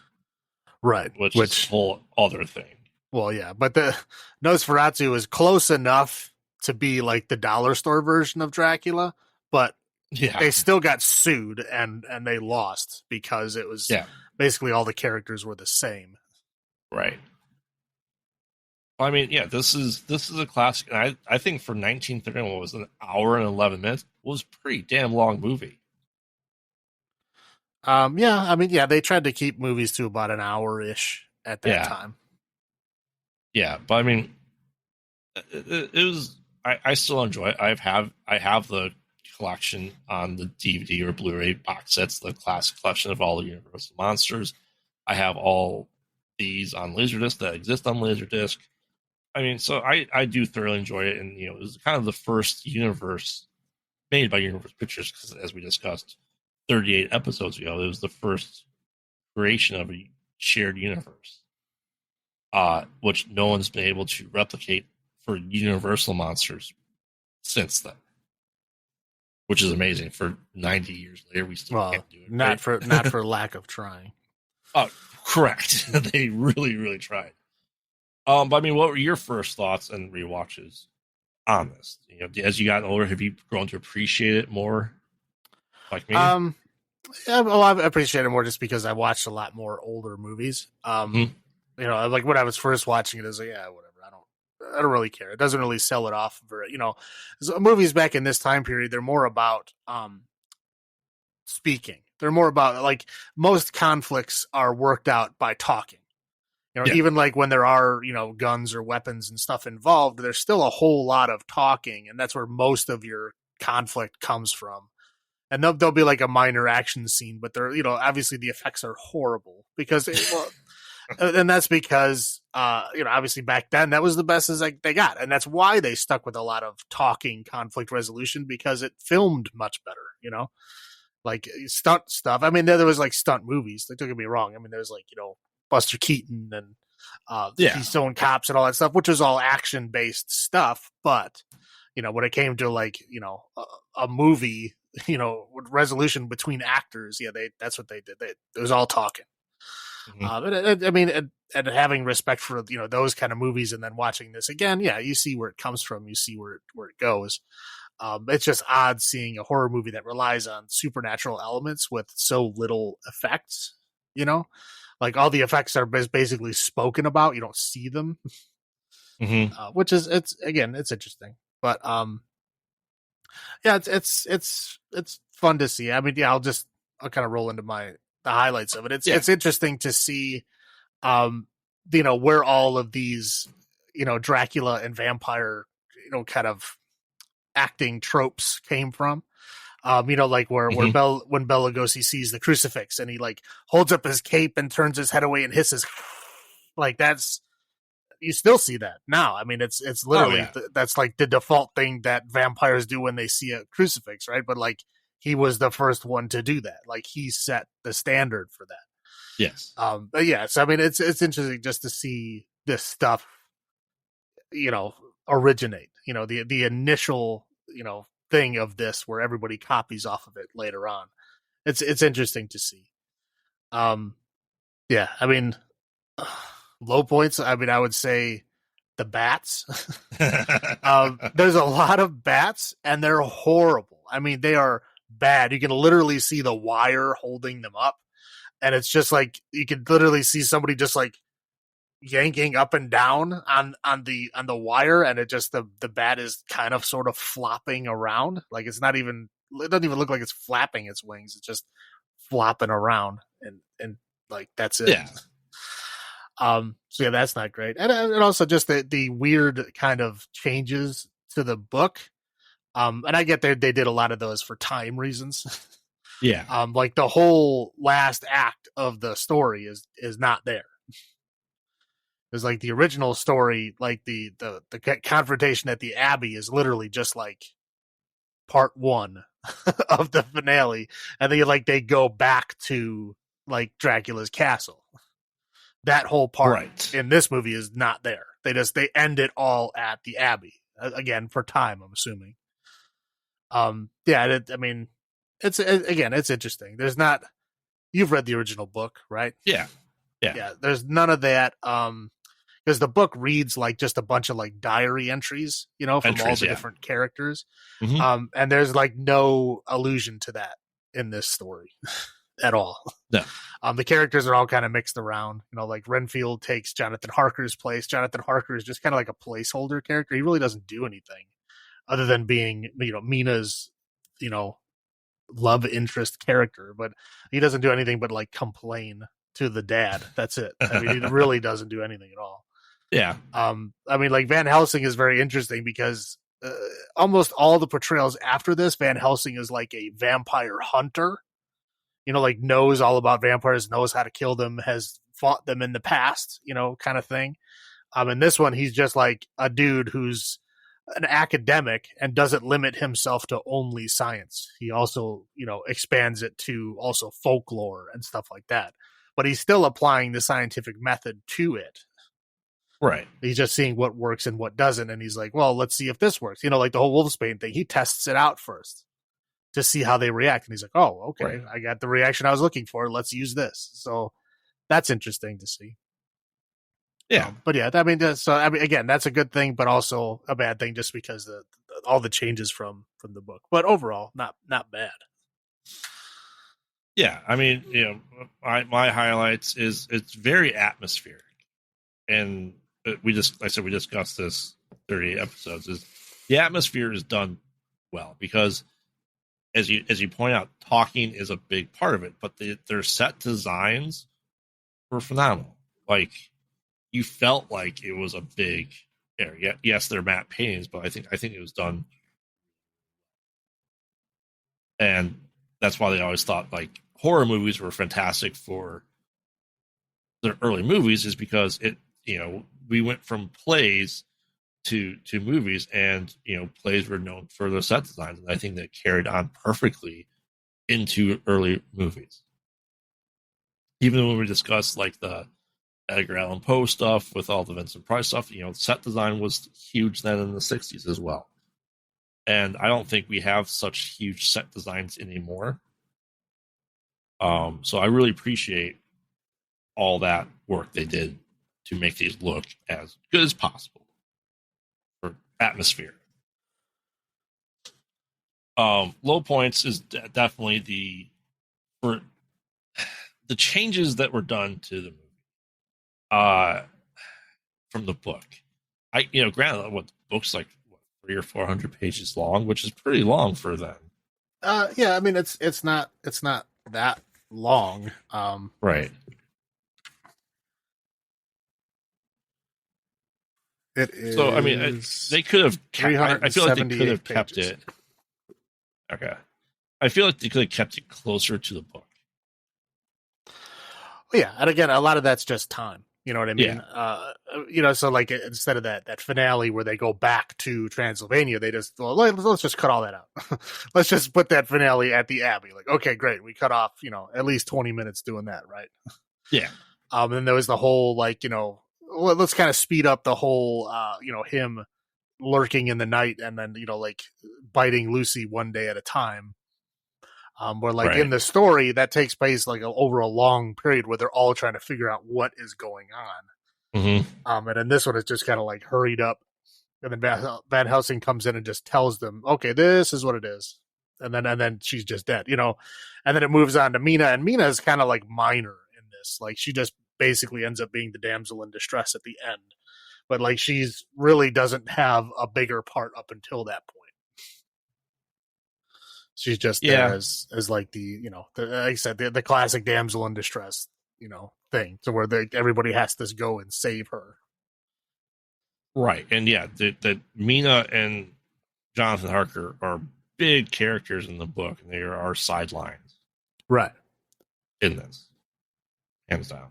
Right. Which is a whole other thing. Well, yeah, but the Nosferatu is close enough to be like the dollar store version of Dracula, but they still got sued and they lost because it was basically all the characters were the same. Right. I mean, this is a classic. And I think for 1931, what was an hour and 11 minutes, was a pretty damn long movie. I mean, they tried to keep movies to about an hour-ish at that time. Yeah, but I mean, it was. I still enjoy it. I have the collection on the DVD or Blu-ray box sets, the classic collection of all the Universal monsters. I have all these on Laserdisc that exist on Laserdisc. I mean, so I do thoroughly enjoy it, and it was kind of the first universe made by Universal Pictures, because as we discussed 38 episodes ago, it was the first creation of a shared universe, which no one's been able to replicate for Universal monsters since then, which is amazing. For 90 years later, we still can't do it. Not for lack of trying. Oh, correct. They really, really tried. But I mean, what were your first thoughts and rewatches on this? As you got older, have you grown to appreciate it more? Like me? Yeah, well, I appreciate it more just because I watched a lot more older movies. Like when I was first watching it, I was like, yeah, whatever. I don't really care. It doesn't really sell it off for movies back in this time period. They're more about speaking. They're more about, like, most conflicts are worked out by talking. Even like when there are, guns or weapons and stuff involved, there's still a whole lot of talking, and that's where most of your conflict comes from. and there'll be like a minor action scene, but they're, obviously the effects are horrible because and that's because obviously back then that was the best as they got, and that's why they stuck with a lot of talking conflict resolution, because it filmed much better. Like stunt stuff. I mean, there was like stunt movies. Don't get me wrong. I mean, there's like Buster Keaton and Keystone Cops and all that stuff, which was all action based stuff. But when it came to like a movie, with resolution between actors, that's what they did. It was all talking. I mean, and having respect for those kind of movies, and then watching this again, you see where it comes from, you see where it goes. It's just odd seeing a horror movie that relies on supernatural elements with so little effects. Like all the effects are basically spoken about. You don't see them, which is it's interesting. But it's fun to see. I mean, I'll kind of roll into the highlights of it. It's interesting to see, where all of these, Dracula and vampire, kind of acting tropes came from. Like where when Bela Lugosi sees the crucifix and he like holds up his cape and turns his head away and hisses, like you still see that now. I mean, it's literally that's like the default thing that vampires do when they see a crucifix, right? But like he was the first one to do that. Like he set the standard for that. Yes. But yeah, so I mean, it's interesting just to see this stuff, originate. The initial, thing of this where everybody copies off of it later on. It's interesting to see. Yeah, I mean, low points. I mean, I would say the bats. There's a lot of bats, and they're horrible. I mean, they are bad. You can literally see the wire holding them up, and it's just like you can literally see somebody just like yanking up and down on the wire, and it just the bat is kind of sort of flopping around. Like it doesn't even look like it's flapping its wings. It's just flopping around, and like that's it. Yeah. So yeah, that's not great. And also just the weird kind of changes to the book. And I get they did a lot of those for time reasons. Yeah. Like the whole last act of the story is not there. There's like the original story, like the confrontation at the Abbey is literally just like part one of the finale, and then they go back to like Dracula's castle. That whole part in this movie is not there. They end it all at the Abbey again for time, I'm assuming. Yeah, I mean, it's interesting. There's not. You've read the original book, right? Yeah. There's none of that. Because the book reads like just a bunch of like diary entries, from all the different characters. And there's like no allusion to that in this story at all. No. The characters are all kind of mixed around. Like Renfield takes Jonathan Harker's place. Jonathan Harker is just kind of like a placeholder character. He really doesn't do anything other than being, Mina's, love interest character. But he doesn't do anything but like complain to the dad. That's it. I mean, he really doesn't do anything at all. Yeah. I mean, like Van Helsing is very interesting because almost all the portrayals after this, Van Helsing is like a vampire hunter. Like knows all about vampires, knows how to kill them, has fought them in the past, kind of thing. In this one, he's just like a dude who's an academic and doesn't limit himself to only science. He also, expands it to also folklore and stuff like that. But he's still applying the scientific method to it. Right. He's just seeing what works and what doesn't. And he's like, well, let's see if this works. Like the whole Wolfsbane thing. He tests it out first to see how they react. And he's like, oh, okay, I got the reaction I was looking for. Let's use this. So that's interesting to see. Yeah. But yeah, I mean, again, that's a good thing, but also a bad thing just because all the changes from the book. But overall, not bad. Yeah. I mean, my highlights is it's very atmospheric. And we discussed this 38 episodes. Is the atmosphere is done well because, as you point out, talking is a big part of it. But their set designs were phenomenal. Like you felt like it was a big area. Yes, they're matte paintings, but I think it was done. And that's why they always thought like horror movies were fantastic for their early movies, is because we went from plays to movies, and plays were known for their set designs, and I think that carried on perfectly into early movies. Even when we discussed like the Edgar Allan Poe stuff with all the Vincent Price stuff, set design was huge then in the 60s as well. And I don't think we have such huge set designs anymore. So I really appreciate all that work they did to make these look as good as possible for atmosphere. Low points is definitely for the changes that were done to the movie from the book. Granted, what the book's like 300 or 400 pages long, which is pretty long for them. Yeah, I mean it's not that long. Right. It is. So I mean, they could have. I feel like they could have kept pages. it. Okay. I feel like they could have kept it closer to the book. Yeah, and again, a lot of that's just time. You know what I mean? Yeah. So like instead of that finale where they go back to Transylvania, they just let's just cut all that out. Let's just put that finale at the Abbey. Like, okay, great, we cut off at least 20 minutes doing that, right? Yeah. And then there was the whole let's kind of speed up the whole him lurking in the night and then like biting Lucy one day at a time. Where like right. in the story that takes place like over a long period where they're all trying to figure out what is going on. Mm-hmm. And in this one, it's just kind of like hurried up, and then Van Helsing comes in and just tells them, "Okay, this is what it is," and then she's just dead, and then it moves on to Mina, and Mina is kind of like minor in this, like she just basically ends up being the damsel in distress at the end, but like she's really doesn't have a bigger part up until that point. She's just there as like the like I said, the classic damsel in distress thing, to where everybody has to go and save her. Right, and yeah, the Mina and Jonathan Harker are big characters in the book, and they are our sidelines, right, in this, hands down.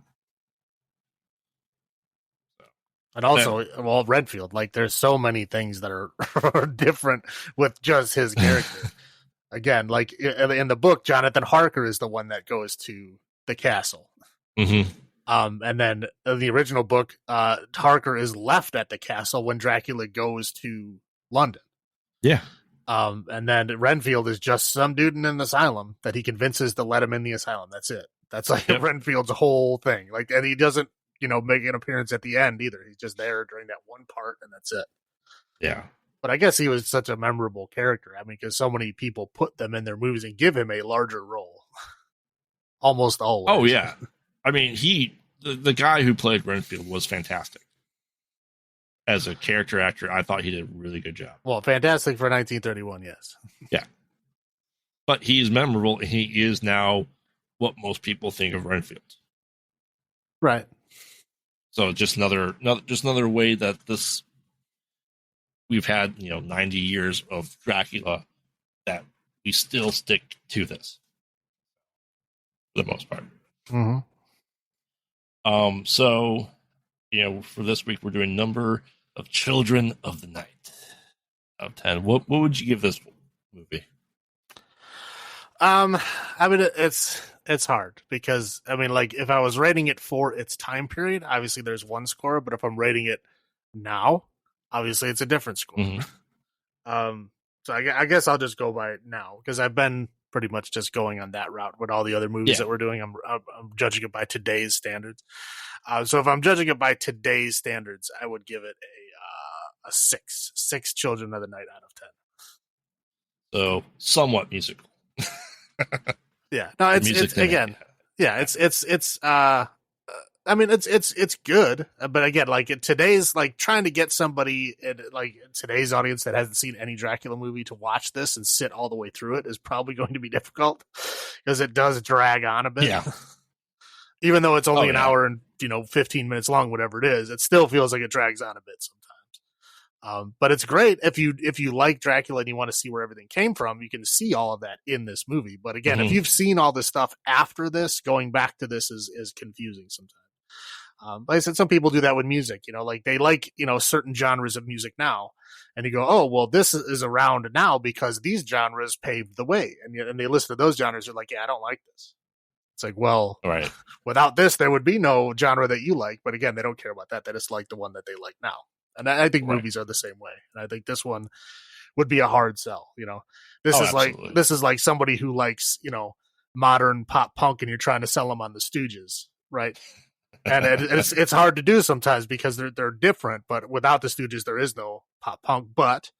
And also, Renfield, like there's so many things that are different with just his character. Again, like in the book, Jonathan Harker is the one that goes to the castle. Mm-hmm. And then in the original book, Harker is left at the castle when Dracula goes to London. Yeah. And then Renfield is just some dude in an asylum that he convinces to let him in the asylum. That's it. That's like Renfield's whole thing. Like, and he doesn't, make an appearance at the end either. He's just there during that one part, and that's it. Yeah. But I guess he was such a memorable character. I mean, because so many people put them in their movies and give him a larger role. Almost always. Oh, yeah. I mean, the guy who played Renfield was fantastic. As a character actor, I thought he did a really good job. Well, fantastic for 1931, yes. Yeah. But he's memorable, and he is now what most people think of Renfield. Right. So just another way that we've had 90 years of Dracula, that we still stick to this for the most part. Mm-hmm. So for this week we're doing number of children of the night out of 10. What would you give this movie? I mean, it's hard because I mean, like if I was rating it for its time period, obviously there's one score, but if I'm rating it now, obviously it's a different score. Mm-hmm. So I guess I'll just go by it now because I've been pretty much just going on that route with all the other movies that we're doing. I'm judging it by today's standards. So if I'm judging it by today's standards, I would give it a 6 children of the night out of 10. So somewhat musical. Yeah, no, it's again, yeah, it's I mean, it's good, but again, like today's like trying to get somebody in like today's audience that hasn't seen any Dracula movie to watch this and sit all the way through it is probably going to be difficult because it does drag on a bit. Yeah, even though it's only an hour and 15 minutes long, whatever it is, it still feels like it drags on a bit But it's great if you like Dracula and you want to see where everything came from, you can see all of that in this movie. But again, if you've seen all this stuff after this, going back to this is confusing sometimes. Like I said, some people do that with music, like they like, certain genres of music now. And you go, oh, well, this is around now because these genres paved the way. And they listen to those genres. They're like, yeah, I don't like this. It's like, well, Right. without this, there would be no genre that you like. But again, they don't care about that. They just like the one that they like now. And I think Right. movies are the same way. And I think this one would be a hard sell. This is absolutely. like somebody who likes, modern pop punk and you're trying to sell them on the Stooges, right? And it's hard to do sometimes because they're different. But without the Stooges, there is no pop punk. But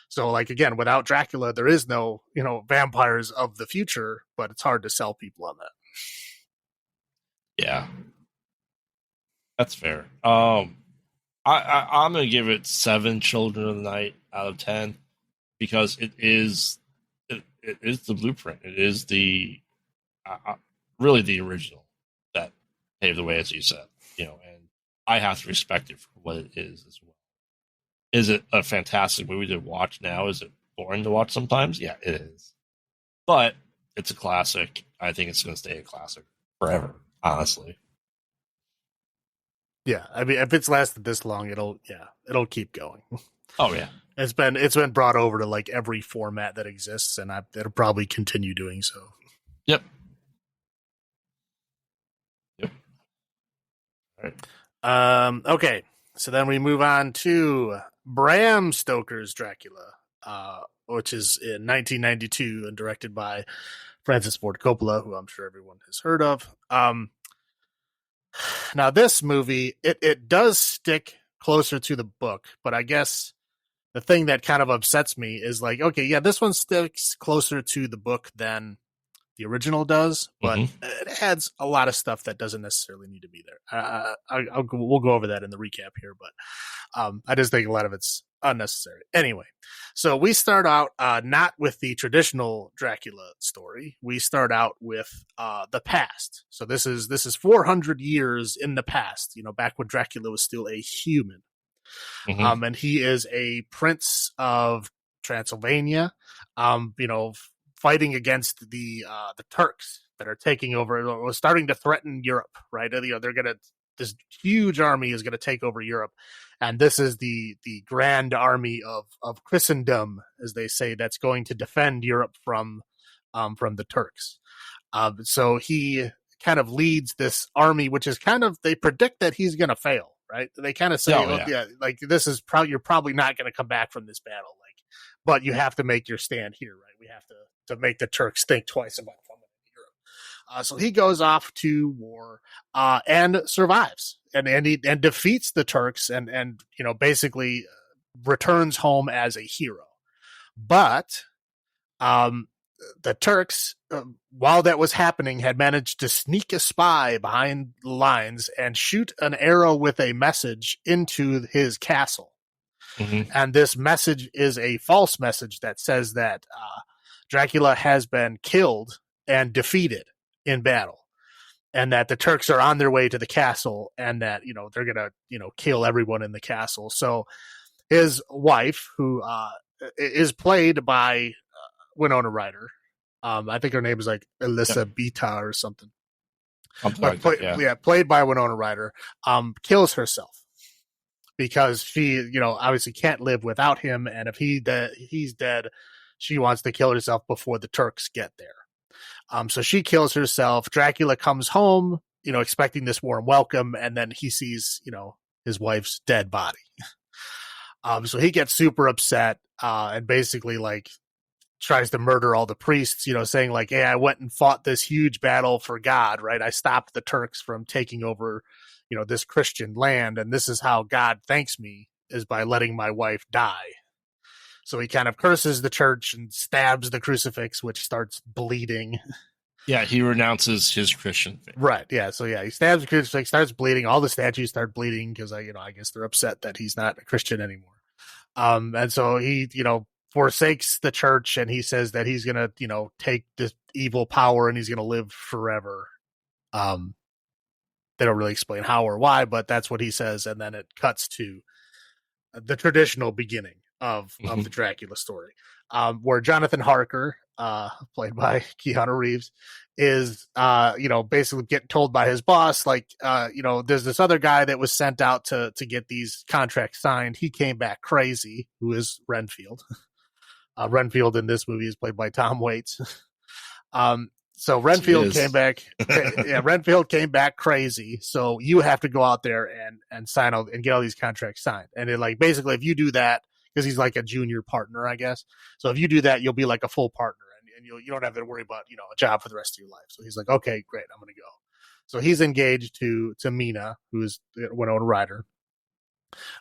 so like again, without Dracula, there is no vampires of the future. But it's hard to sell people on that. Yeah, that's fair. I'm gonna give it 7 Children of the Night out of 10 because it is the blueprint. It is the really the original that paved the way, as you said. And I have to respect it for what it is as well. Is it a fantastic movie to watch now? Is it boring to watch sometimes? Yeah, it is. But it's a classic. I think it's going to stay a classic forever, honestly. Yeah, I mean, if it's lasted this long, it'll keep going. Oh yeah, it's been brought over to like every format that exists, and it'll probably continue doing so. Yep. All right. Okay, so then we move on to Bram Stoker's Dracula, which is in 1992 and directed by Francis Ford Coppola, who I'm sure everyone has heard of. Now, this movie, it does stick closer to the book, but I guess the thing that kind of upsets me is like, okay, yeah, this one sticks closer to the book than the original does, but it adds a lot of stuff that doesn't necessarily need to be there. We'll go over that in the recap here, but I just think a lot of it's unnecessary. Anyway, so we start out not with the traditional Dracula story. We start out with the past. So this is 400 years in the past. Back when Dracula was still a human, and he is a prince of Transylvania. Fighting against the Turks that are taking over, or starting to threaten Europe. Right, this huge army is gonna take over Europe. And this is the grand army of Christendom, as they say, that's going to defend Europe from the Turks. So he kind of leads this army, which is they predict that he's going to fail, right? They kind of say, like this is you're probably not going to come back from this battle, but you have to make your stand here, right? We have to make the Turks think twice about coming to Europe. So he goes off to war and survives and defeats the Turks and basically returns home as a hero. But the Turks, while that was happening, had managed to sneak a spy behind the lines and shoot an arrow with a message into his castle. And this message is a false message that says that Dracula has been killed and defeated in battle, and that the Turks are on their way to the castle, and that they're gonna kill everyone in the castle. So his wife, who is played by Winona Ryder, I think her name is like Elisabetta or something. Played by Winona Ryder, kills herself. Because she, obviously can't live without him, and if he's dead, she wants to kill herself before the Turks get there. So she kills herself. Dracula comes home, expecting this warm welcome, and then he sees, his wife's dead body. So he gets super upset and basically tries to murder all the priests, saying like, hey, I went and fought this huge battle for God, right? I stopped the Turks from taking over this Christian land, and this is how God thanks me, is by letting my wife die. So he kind of curses the church and stabs the crucifix, which starts bleeding. Yeah, he renounces his Christian faith. Right, yeah. So yeah, he stabs the crucifix, starts bleeding. All the statues start bleeding because I guess they're upset that he's not a Christian anymore. And so he, forsakes the church, and he says that he's gonna, take this evil power and he's gonna live forever. They don't really explain how or why, but that's what he says. And then it cuts to the traditional beginning of the Mhm. Dracula story, where Jonathan Harker, played by Keanu Reeves, is basically getting told by his boss, like, there's this other guy that was sent out to get these contracts signed. He came back crazy, who is Renfield. Renfield in this movie is played by Tom Waits. So Yes, he Renfield came is. back. Yeah, Renfield came back crazy. So you have to go out there and sign all and get all these contracts signed. And it, like, basically, if you do that, because he's like a junior partner, I guess. So if you do that, you'll be like a full partner, and you don't have to worry about a job for the rest of your life. So he's like, okay, great, I'm gonna go. So he's engaged to Mina, who's Winona Ryder.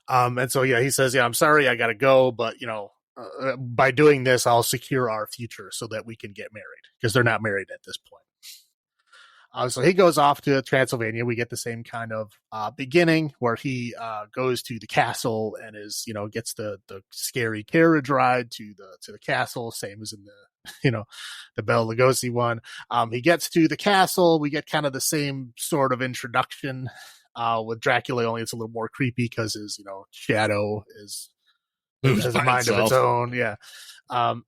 And so, yeah, he says, yeah, I'm sorry, I got to go, but, by doing this, I'll secure our future so that we can get married, because they're not married at this point. So he goes off to Transylvania. We get the same kind of beginning where he goes to the castle and gets the scary carriage ride to the castle, same as in the the Bela Lugosi one. He gets to the castle. We get kind of the same sort of introduction with Dracula, only it's a little more creepy because his shadow is Moves has a by mind of its itself. own. Yeah. And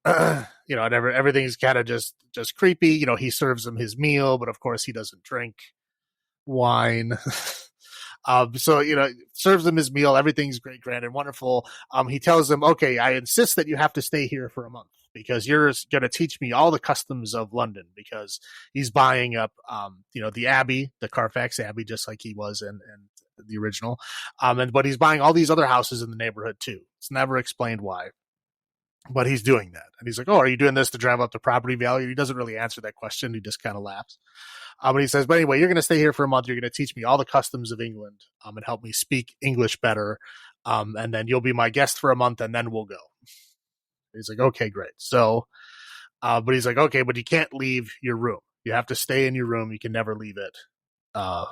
everything's kind of just creepy. He serves him his meal, but of course he doesn't drink wine. So serves him his meal. Everything's great, grand, and wonderful. He tells him, "Okay, I insist that you have to stay here for a month because you're going to teach me all the customs of London." Because he's buying up, the Abbey, the Carfax Abbey, just like he was in the original. But he's buying all these other houses in the neighborhood too. It's never explained why, but he's doing that. And he's like, "Oh, are you doing this to drive up the property value?" He doesn't really answer that question. He just kind of laughs. But he says, "But anyway, you're going to stay here for a month. You're going to teach me all the customs of England, and help me speak English better. And then you'll be my guest for a month, and then we'll go." He's like, "Okay, great." So, but he's like, "Okay, but you can't leave your room. You have to stay in your room. You can never leave it. Uh,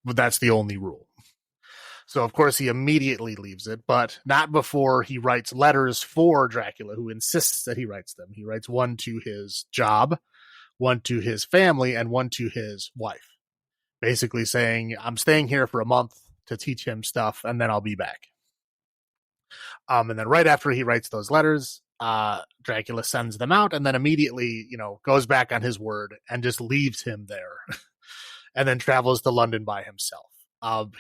but that's the only rule." So, of course, he immediately leaves it, but not before he writes letters for Dracula, who insists that he writes them. He writes one to his job, one to his family, and one to his wife, basically saying, "I'm staying here for a month to teach him stuff, and then I'll be back." And then right after he writes those letters, Dracula sends them out and then immediately, goes back on his word and just leaves him there and then travels to London by himself.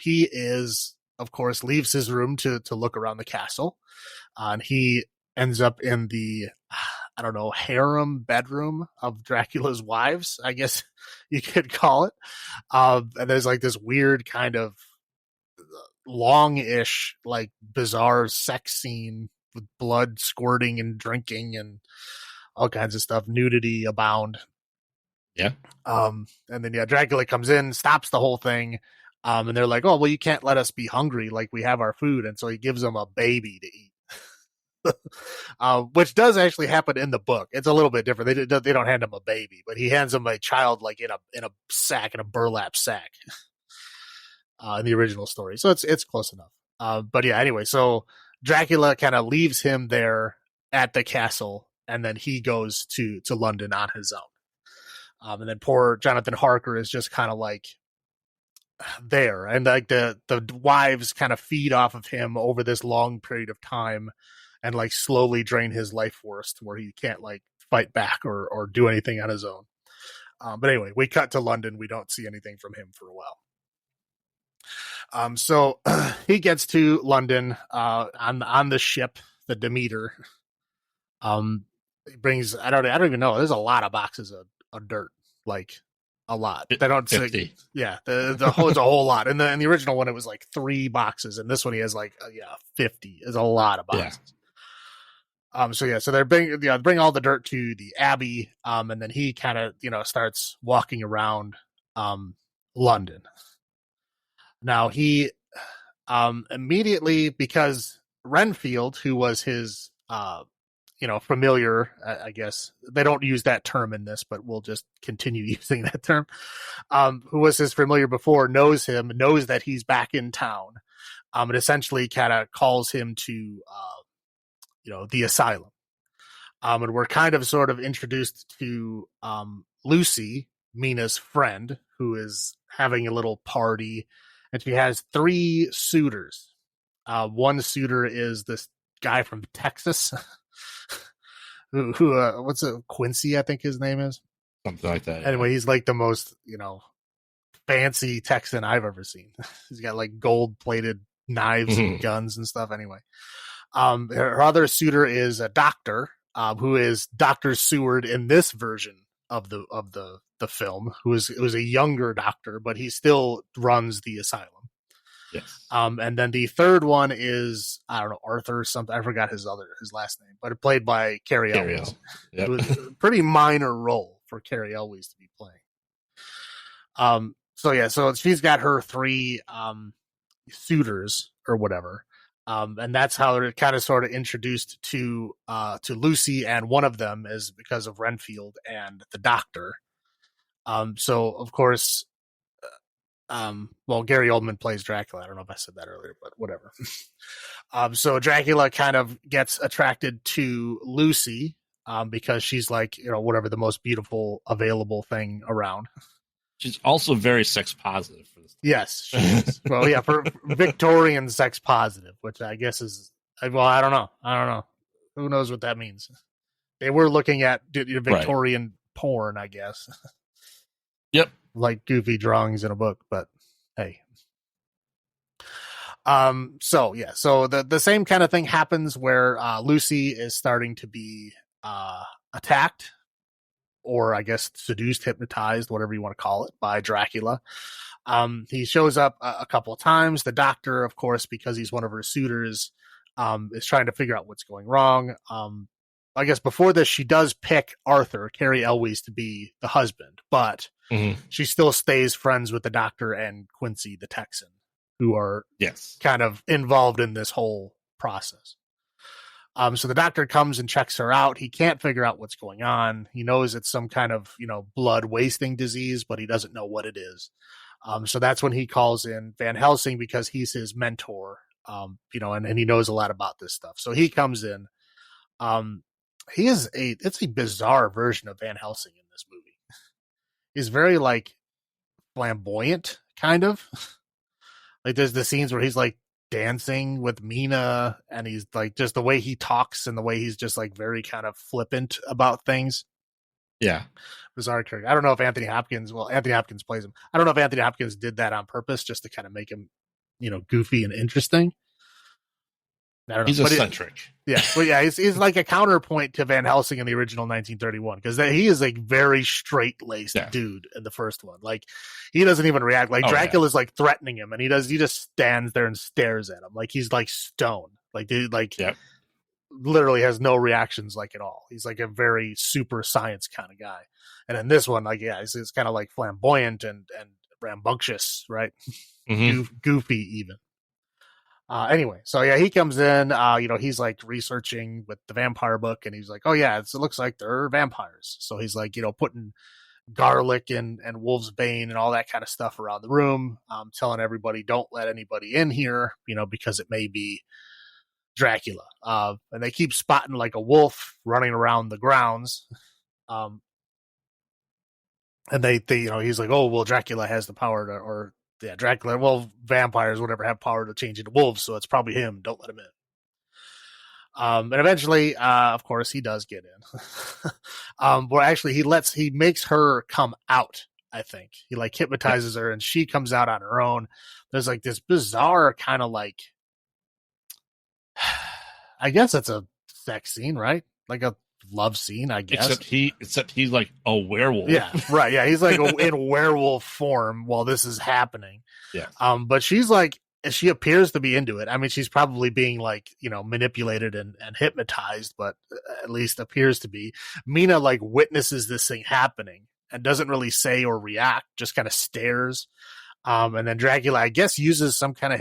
He is, of course, leaves his room to look around the castle. And he ends up in the, I don't know, harem bedroom of Dracula's wives, I guess you could call it. And there's like this weird kind of long-ish, like bizarre sex scene with blood squirting and drinking and all kinds of stuff. Nudity abound. Yeah. And then, yeah, Dracula comes in, stops the whole thing. And they're like, "Oh, well, you can't let us be hungry. Like, we have our food." And so he gives them a baby to eat. Which does actually happen in the book. It's a little bit different. They don't hand him a baby, but he hands him a child, like in a sack, in a burlap sack, in the original story. So it's close enough. But yeah, anyway, so Dracula kind of leaves him there at the castle, and then he goes to London on his own. And then poor Jonathan Harker is just kind of like there, and like the wives kind of feed off of him over this long period of time, and like slowly drain his life force to where he can't like fight back or do anything on his own. But anyway, we cut to London. We don't see anything from him for a while. So he gets to London on the ship, the Demeter. He brings, I don't even know. There's a lot of boxes of dirt, like a lot. They don't say, 50. yeah. The whole it's a whole lot. In the original one, it was like 3 boxes, and this one he has like 50. Is a lot of Yeah. boxes. So yeah, so they bring all the dirt to the Abbey, and then he kind of starts walking around London. Now he immediately, because Renfield, who was his familiar, I guess they don't use that term in this, but we'll just continue using that term. Who was his familiar before, knows him, knows that he's back in town, and essentially kind of calls him to the asylum. And we're kind of sort of introduced to Lucy, Mina's friend, who is having a little party, and she has 3 suitors. One suitor is this guy from Texas, who what's it, Quincy, I think his name is. Something like that. Anyway, Yeah. he's like the most fancy Texan I've ever seen. He's got like gold plated knives and guns and stuff. Anyway, her other suitor is a doctor, who is Dr. Seward in this version of the film, who's a younger doctor, but he still runs the asylum. Yes. And then the third one is, I don't know, Arthur or something. I forgot his last name, but played by Carrie Elwes. Yep. It was a pretty minor role for Carrie Elwes to be playing. So she's got her three suitors or whatever. And that's how they're kind of sort of introduced to Lucy, and one of them is because of Renfield and the doctor. So of course, Gary Oldman plays Dracula. I don't know if I said that earlier, but whatever. So Dracula kind of gets attracted to Lucy, because she's like, whatever, the most beautiful available thing around. She's also very sex positive for this. Yes, she is. Well, yeah, for Victorian sex positive, which I guess is, well, I don't know. Who knows what that means? They were looking at Victorian porn, I guess. Yep. Like goofy drawings in a book, but hey. So the same kind of thing happens where Lucy is starting to be attacked, or I guess seduced, hypnotized, whatever you want to call it, by Dracula. He shows up a couple of times. The doctor, of course, because he's one of her suitors, is trying to figure out what's going wrong. I guess before this, she does pick Arthur, Carrie Elwes, to be the husband, but she still stays friends with the doctor and Quincy, the Texan, who are kind of involved in this whole process. So the doctor comes and checks her out. He can't figure out what's going on. He knows it's some kind of, blood wasting disease, but he doesn't know what it is. So that's when he calls in Van Helsing, because he's his mentor, and he knows a lot about this stuff. So he comes in. It's a bizarre version of Van Helsing in this movie. He's very like flamboyant, kind of. Like there's the scenes where he's like dancing with Mina, and he's like, just the way he talks and the way he's just like very kind of flippant about things. Yeah. Bizarre character. I don't know if Anthony Hopkins plays him. I don't know if Anthony Hopkins did that on purpose just to kind of make him, goofy and interesting. I don't know. He's eccentric. He's like a counterpoint to Van Helsing in the original 1931, because he is like very straight-laced dude in the first one. Like he doesn't even react. Like Dracula's like threatening him, and he just stands there and stares at him like he's like stone. Like dude, literally has no reactions like at all. He's like a very super science kind of guy. And in this one, like it's kind of like flamboyant and rambunctious, right? Goofy even. Anyway, so he comes in, he's like researching with the vampire book, and he's like, oh yeah, it looks like they're vampires. So he's like, putting garlic and wolf's bane and all that kind of stuff around the room, telling everybody, don't let anybody in here, because it may be Dracula. And they keep spotting like a wolf running around the grounds. And they he's like, oh, well, Dracula has the power to, Dracula, well, vampires, whatever, have power to change into wolves, so it's probably him. Don't let him in. And eventually, of course, he does get in. But actually, he makes her come out, I think. He like hypnotizes her, and she comes out on her own. There's like this bizarre kind of like, I guess it's a sex scene, right? Like a love scene, I guess. Except he's like a werewolf. Yeah, right. Yeah, he's like in werewolf form while this is happening. Yeah. But she's like, she appears to be into it. I mean, she's probably being like, manipulated and hypnotized, but at least appears to be. Mina like witnesses this thing happening and doesn't really say or react, just kind of stares. And then Dracula, I guess, uses some kind of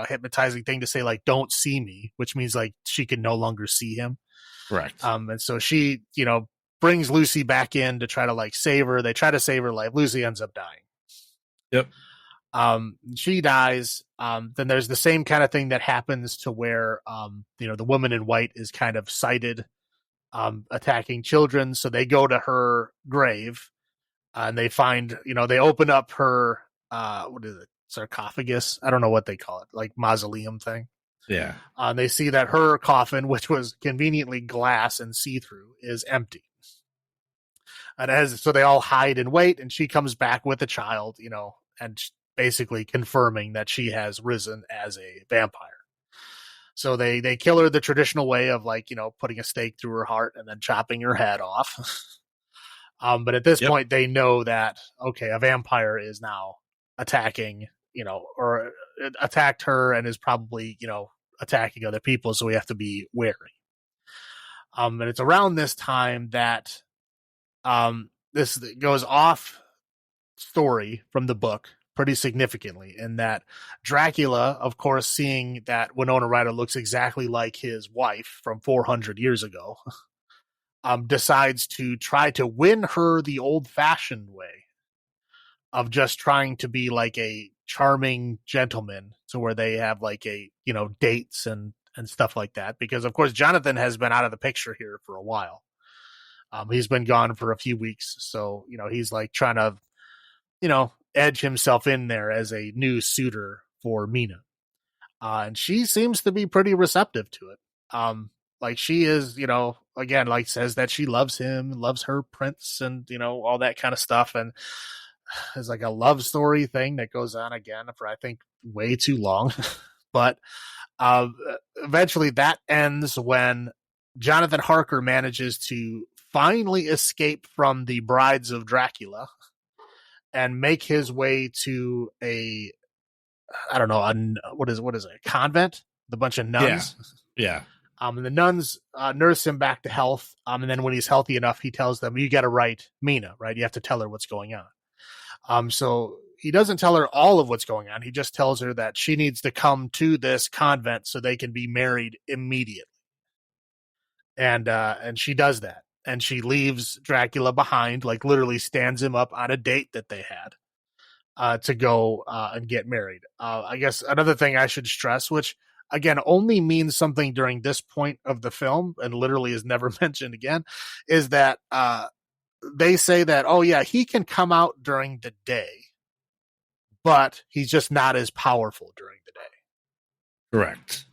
hypnotizing thing to say like, don't see me, which means like she can no longer see him. Correct. And so she, brings Lucy back in to try to like save her. They try to save her life. Lucy ends up dying. Yep. She dies. Then there's the same kind of thing that happens to where, the woman in white is kind of sighted, attacking children. So they go to her grave, and they find, they open up her, what is it? sarcophagus. I don't know what they call it, like mausoleum thing. Yeah. They see that her coffin, which was conveniently glass and see-through, is empty. So they all hide and wait, and she comes back with a child, and basically confirming that she has risen as a vampire. So they kill her the traditional way of putting a stake through her heart and then chopping her head off. But at this point, they know that, okay, a vampire is now attacking, or attacked her and is probably, attacking other people. So we have to be wary. And it's around this time that this goes off story from the book pretty significantly, in that Dracula, of course, seeing that Winona Ryder looks exactly like his wife from 400 years ago, decides to try to win her the old-fashioned way of just trying to be like a charming gentleman, to where they have dates and stuff like that. Because of course Jonathan has been out of the picture here for a while. He's been gone for a few weeks, so he's like trying to edge himself in there as a new suitor for Mina. And she seems to be pretty receptive to it. She is, again, says that she loves him, loves her prince, and all that kind of stuff. And it's like a love story thing that goes on again for, I think, way too long. But eventually that ends when Jonathan Harker manages to finally escape from the Brides of Dracula and make his way to I don't know, what is it, a convent? The bunch of nuns. Yeah. And the nuns nurse him back to health. And then when he's healthy enough, he tells them, you got to write Mina, right? You have to tell her what's going on. So he doesn't tell her all of what's going on. He just tells her that she needs to come to this convent so they can be married immediately. And she does that. And she leaves Dracula behind, literally stands him up on a date that they had to go and get married. I guess another thing I should stress, which again only means something during this point of the film and literally is never mentioned again, is that they say that, oh yeah, he can come out during the day, but he's just not as powerful during the day. Correct.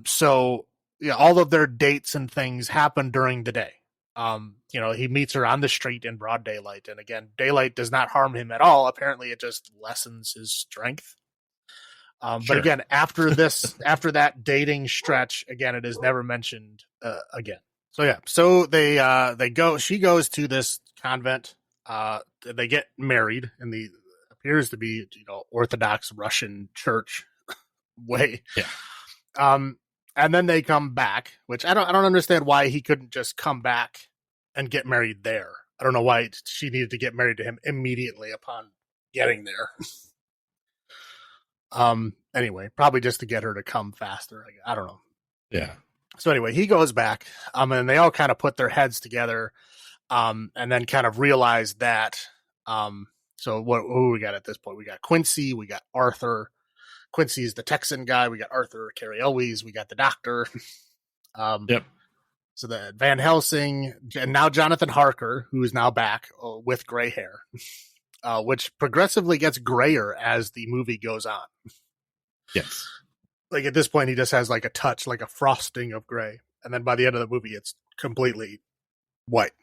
So yeah, all of their dates and things happen during the day. He meets her on the street in broad daylight. And again, daylight does not harm him at all. Apparently it just lessens his strength. Sure. But again, after that dating stretch, again, it is never mentioned again. So yeah, so she goes to this convent, they get married in the appears to be, Orthodox Russian church way. Yeah. And then they come back, which I don't understand why he couldn't just come back and get married there. I don't know why she needed to get married to him immediately upon getting there. Anyway, probably just to get her to come faster. I don't know. Yeah. So anyway, he goes back, and they all kind of put their heads together, and then kind of realize that, so who we got at this point? We got Quincy, we got Arthur. Quincy's the Texan guy. We got Arthur, Carrie Elwes. We got the doctor. Yep. So the Van Helsing, and now Jonathan Harker, who is now back with gray hair, which progressively gets grayer as the movie goes on. Yes. At this point, he just has a touch, like a frosting of gray. And then by the end of the movie, it's completely white.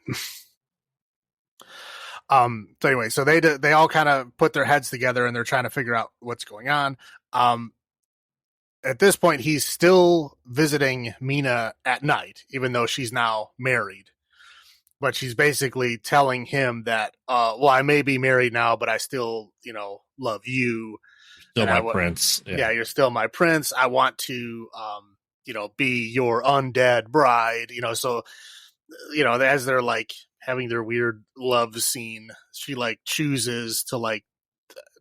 So anyway, so they all kind of put their heads together and they're trying to figure out what's going on. At this point, he's still visiting Mina at night, even though she's now married. But she's basically telling him that, well, I may be married now, but I still, love you. Still my prince. Yeah, you're still my prince. I want to, be your undead bride. So, as they're having their weird love scene, she chooses to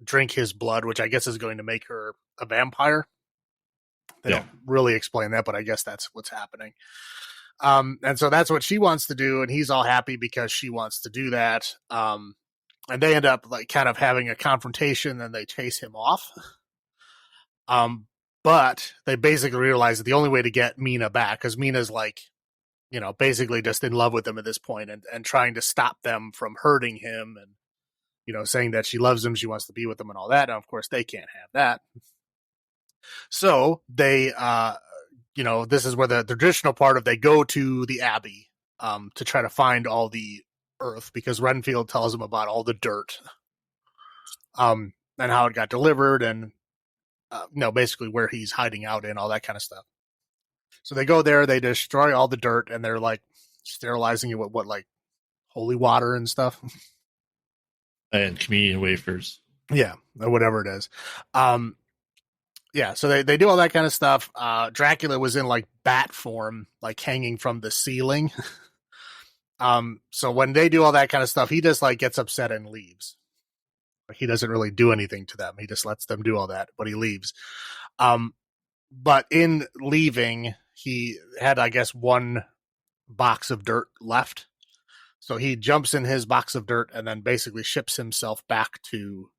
drink his blood, which I guess is going to make her a vampire. They don't really explain that, but I guess that's what's happening. And so that's what she wants to do, and he's all happy because she wants to do that. And they end up kind of having a confrontation, and they chase him off. But they basically realize that the only way to get Mina back, because Mina's basically just in love with him at this point, and trying to stop them from hurting him saying that she loves him, she wants to be with him, and all that. And of course, they can't have that. So they, this is where the traditional part of they go to the Abbey to try to find all the earth because Renfield tells them about all the dirt, and how it got delivered, and basically where he's hiding out in, all that kind of stuff. So they go there, they destroy all the dirt, and they're like sterilizing it with what, like holy water and stuff, and communion wafers. Yeah, or whatever it is. Yeah, so they do all that kind of stuff. Dracula was in like bat form, like hanging from the ceiling. So when they do all that kind of stuff, he just like gets upset and leaves. He doesn't really do anything to them. He just lets them do all that, but he leaves. But in leaving, he had, I guess, one box of dirt left. So he jumps in his box of dirt and then basically ships himself back to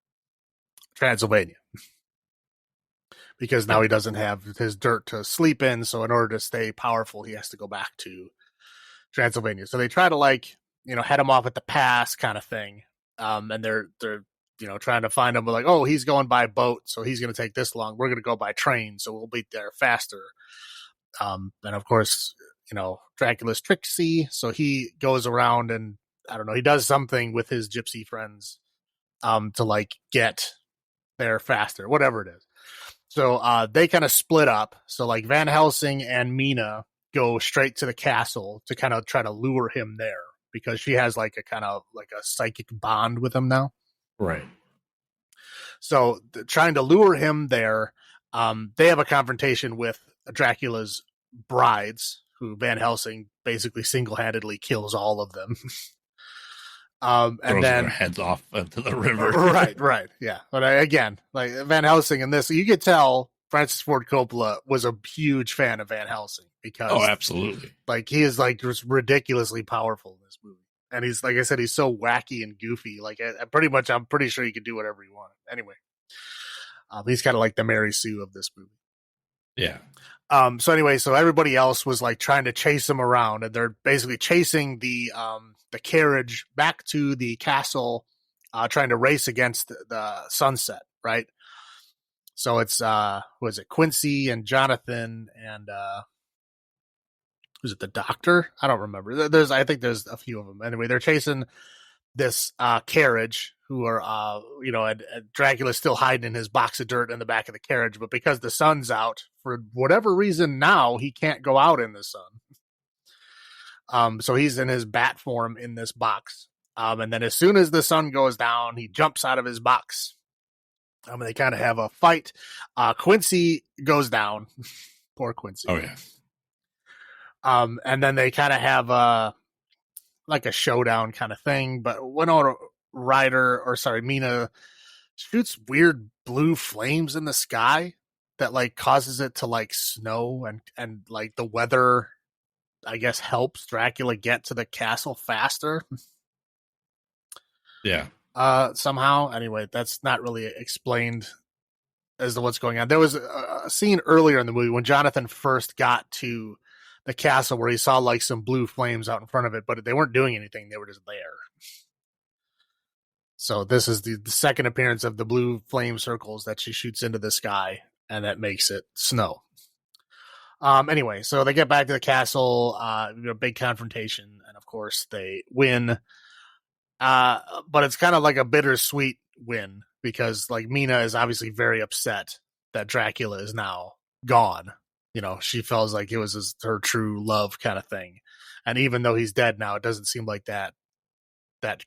Transylvania. Because now he doesn't have his dirt to sleep in. So in order to stay powerful, he has to go back to Transylvania. So they try to head him off at the pass kind of thing. And they're trying to find him. But like, oh, he's going by boat, so he's going to take this long. We're going to go by train, so we'll be there faster. And of course, Dracula's tricksy, so he goes around and I don't know, he does something with his gypsy friends, to like get there faster, whatever it is. So they kind of split up. So like Van Helsing and Mina go straight to the castle to kind of try to lure him there because she has like a kind of like a psychic bond with him now. Right. So trying to lure him there, they have a confrontation with Dracula's brides, who Van Helsing basically single-handedly kills all of them. And throws then their heads off into the river. Right, yeah. But again, like Van Helsing in this, you could tell Francis Ford Coppola was a huge fan of Van Helsing because, absolutely, like he is like just ridiculously powerful in this movie, and he's like I said, he's so wacky and goofy. Like I'm pretty sure he could do whatever he wanted. Anyway, he's kind of like the Mary Sue of this movie. Yeah. So everybody else was like trying to chase him around, and they're basically chasing the carriage back to the castle, trying to race against the sunset, right? So it's was it Quincy and Jonathan and was it the doctor? I don't remember. I think there's a few of them. Anyway, they're chasing this carriage, who are and Dracula's still hiding in his box of dirt in the back of the carriage, but because the sun's out for whatever reason now, he can't go out in the sun. So he's in his bat form in this box. And then as soon as the sun goes down, he jumps out of his box. And they kind of have a fight. Quincy goes down. Poor Quincy. Oh yeah. And then they kind of have like a showdown kind of thing, but Mina shoots weird blue flames in the sky that like causes it to like snow, and like the weather, I guess, helps Dracula get to the castle faster. Yeah. Somehow. Anyway, that's not really explained as to what's going on. There was a scene earlier in the movie when Jonathan first got to the castle where he saw like some blue flames out in front of it, but they weren't doing anything. They were just there. So this is the second appearance of the blue flame circles that she shoots into the sky, and that makes it snow. Anyway, so they get back to the castle, a big confrontation, and of course they win. But it's kind of like a bittersweet win because like Mina is obviously very upset that Dracula is now gone. She feels like it was her true love kind of thing. And even though he's dead now, it doesn't seem like that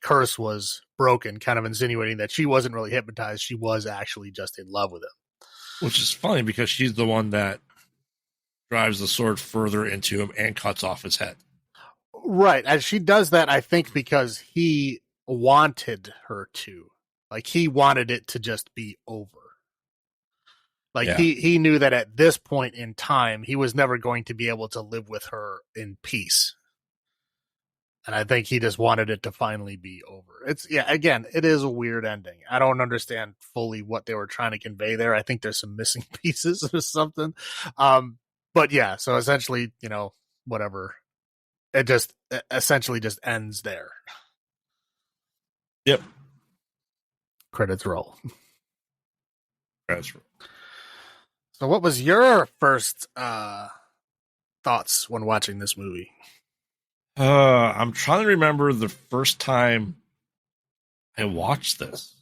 curse was broken, kind of insinuating that she wasn't really hypnotized. She was actually just in love with him. Which is funny because she's the one that drives the sword further into him and cuts off his head. Right. And she does that, I think, because he wanted her to. Like, he wanted it to just be over. Like, yeah. He knew that at this point in time, he was never going to be able to live with her in peace. And I think he just wanted it to finally be over. Again, it is a weird ending. I don't understand fully what they were trying to convey there. I think there's some missing pieces or something. But yeah, so essentially, whatever. It essentially just ends there. Yep. Credits roll. That's right. So, what was your first thoughts when watching this movie? I'm trying to remember the first time I watched this.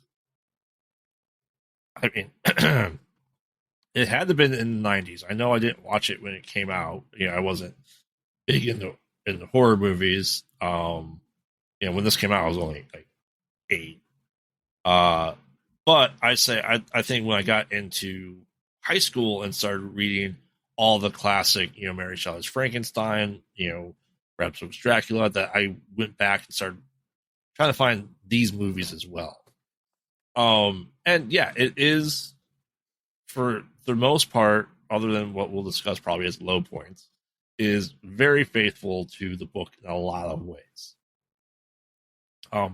I mean, it had to have been in the 90s. I know I didn't watch it when it came out. I wasn't big into horror movies. When this came out, I was only like 8. But I think when I got into high school and started reading all the classic, Mary Shelley's Frankenstein, Bram Stoker's Dracula, that I went back and started trying to find these movies as well. And yeah, it is, for the most part, other than what we'll discuss probably as low points, is very faithful to the book in a lot of ways.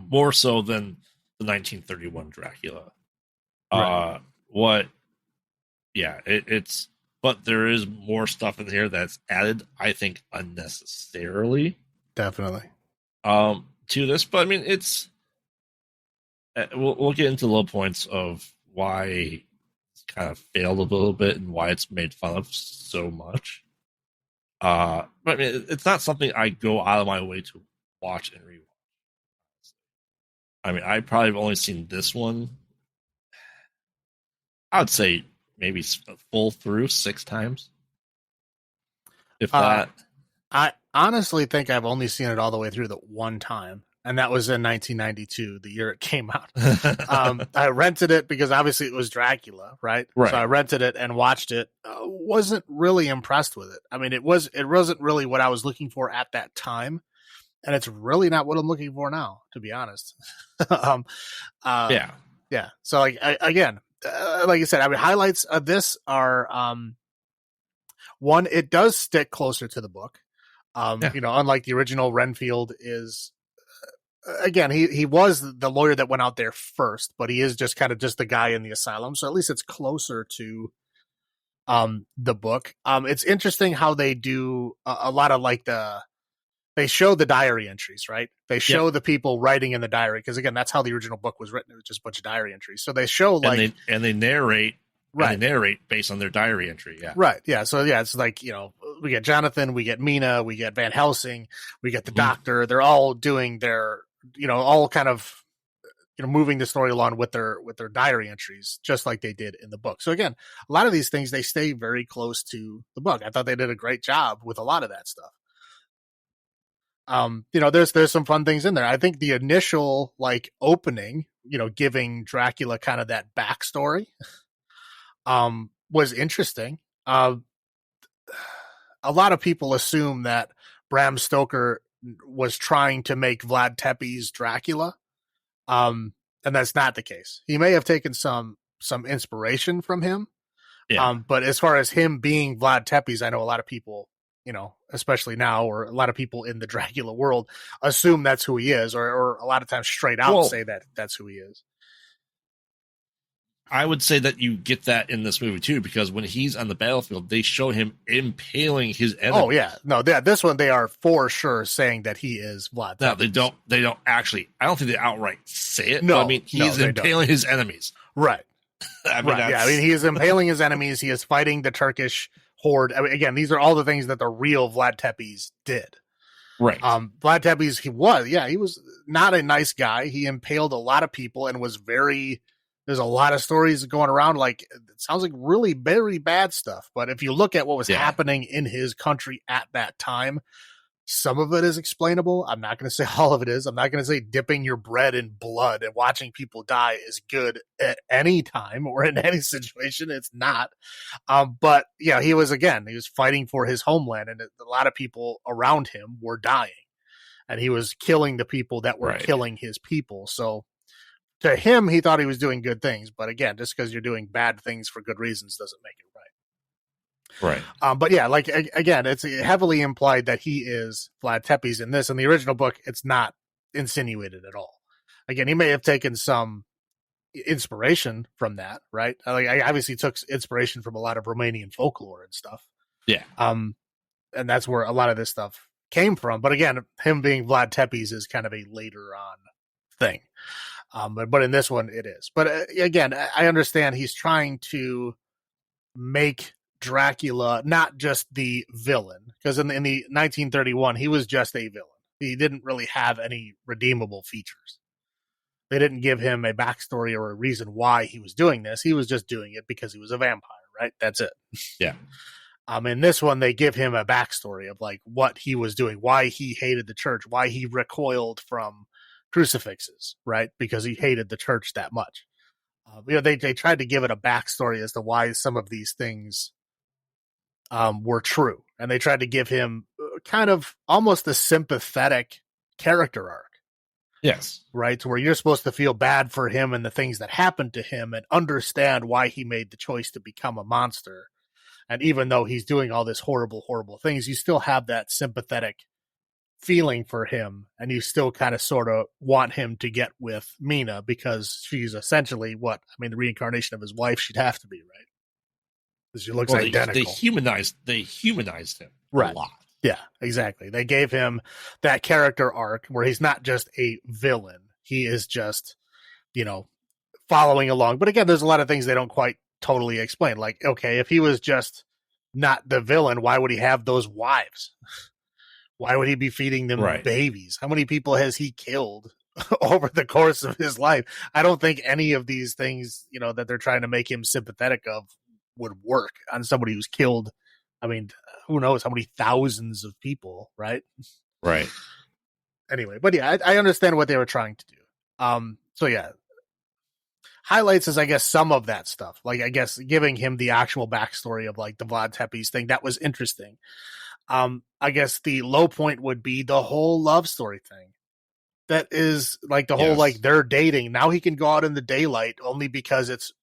More so than the 1931 Dracula. Right. It's, but there is more stuff in here that's added, I think, unnecessarily. Definitely. To this, but I mean, it's, we'll get into low points of why it's kind of failed a little bit and why it's made fun of so much. But I mean, it's not something I go out of my way to watch and rewatch. I mean, I probably have only seen this one, I would say maybe full through 6 times. If that. I honestly think I've only seen it all the way through the one time, and that was in 1992, the year it came out. I rented it because obviously it was Dracula, right? So I rented it and watched it. Wasn't really impressed with it. I mean, it wasn't really what I was looking for at that time, and it's really not what I'm looking for now, to be honest. Yeah. So like like I said, I mean, highlights of this are one, it does stick closer to the book. Unlike the original, Renfield is, again, he was the lawyer that went out there first, but he is just kind of just the guy in the asylum. So at least it's closer to the book. It's interesting how they do a lot of like they show the diary entries, right? They show the people writing in the diary, because again, that's how the original book was written. It was just a bunch of diary entries. So they show like, and they narrate. Right. And they narrate based on their diary entry. Yeah. Right. Yeah. So yeah, it's like, we get Jonathan, we get Mina, we get Van Helsing, we get the doctor. They're all doing their, all kind of, moving the story along with their diary entries, just like they did in the book. So again, a lot of these things, they stay very close to the book. I thought they did a great job with a lot of that stuff. There's some fun things in there. I think the initial like opening, giving Dracula kind of that backstory, was interesting. A lot of people assume that Bram Stoker was trying to make Vlad Tepes Dracula. And that's not the case. He may have taken some inspiration from him. Yeah. But as far as him being Vlad Tepes, I know a lot of people, especially now, or a lot of people in the Dracula world assume that's who he is, or a lot of times straight out say that that's who he is. I would say that you get that in this movie too, because when he's on the battlefield, they show him impaling his enemy. Oh yeah, no, this one they are for sure saying that he is Vlad. No, they don't actually. I don't think they outright say it. No, I mean he's impaling his enemies. Right. I mean, he is impaling his enemies. He is fighting the Turkish horde. I mean, again, these are all the things that the real Vlad Tepes did. Right. Vlad Tepes, he was not a nice guy. He impaled a lot of people and was very. There's a lot of stories going around. Like, it sounds like really very bad stuff. But if you look at what was happening in his country at that time, some of it is explainable. I'm not going to say all of it is. I'm not going to say dipping your bread in blood and watching people die is good at any time or in any situation. It's not. But yeah, he was fighting for his homeland, and a lot of people around him were dying, and he was killing the people that were killing his people. So to him, he thought he was doing good things. But again, just because you're doing bad things for good reasons doesn't make it right. Right. But yeah, like, again, it's heavily implied that he is Vlad Tepes in this. In the original book, it's not insinuated at all. Again, he may have taken some inspiration from that, right? Like, I obviously took inspiration from a lot of Romanian folklore and stuff. Yeah. And that's where a lot of this stuff came from. But again, him being Vlad Tepes is kind of a later on thing. But in this one, it is. But again, I understand he's trying to make Dracula not just the villain, because in the 1931 he was just a villain. He didn't really have any redeemable features. They didn't give him a backstory or a reason why he was doing this. He was just doing it because he was a vampire, right? That's it. Yeah. In this one, they give him a backstory of like what he was doing, why he hated the church, why he recoiled from crucifixes, right? Because he hated the church that much. They tried to give it a backstory as to why some of these things were true, and they tried to give him kind of almost a sympathetic character arc. Yes. Right, to where you're supposed to feel bad for him and the things that happened to him and understand why he made the choice to become a monster. And even though he's doing all this horrible, horrible things, you still have that sympathetic feeling for him, and you still kind of sort of want him to get with Mina because she's essentially the reincarnation of his wife. She'd have to be, right? Because she looks identical. They humanized him right. a lot. Yeah, exactly. They gave him that character arc where he's not just a villain. He is just, following along. But again, there's a lot of things they don't quite totally explain. Like, okay, if he was just not the villain, why would he have those wives? Why would he be feeding them babies? How many people has he killed over the course of his life? I don't think any of these things, that they're trying to make him sympathetic of would work on somebody who's killed. I mean, who knows how many thousands of people, right? Right. Anyway, but yeah, I understand what they were trying to do. So yeah, highlights is, I guess, some of that stuff. Like, I guess, giving him the actual backstory of, like, the Vlad Tepes thing. That was interesting. I guess the low point would be the whole love story thing. That is, like, the whole, like, they're dating. Now he can go out in the daylight only because it's,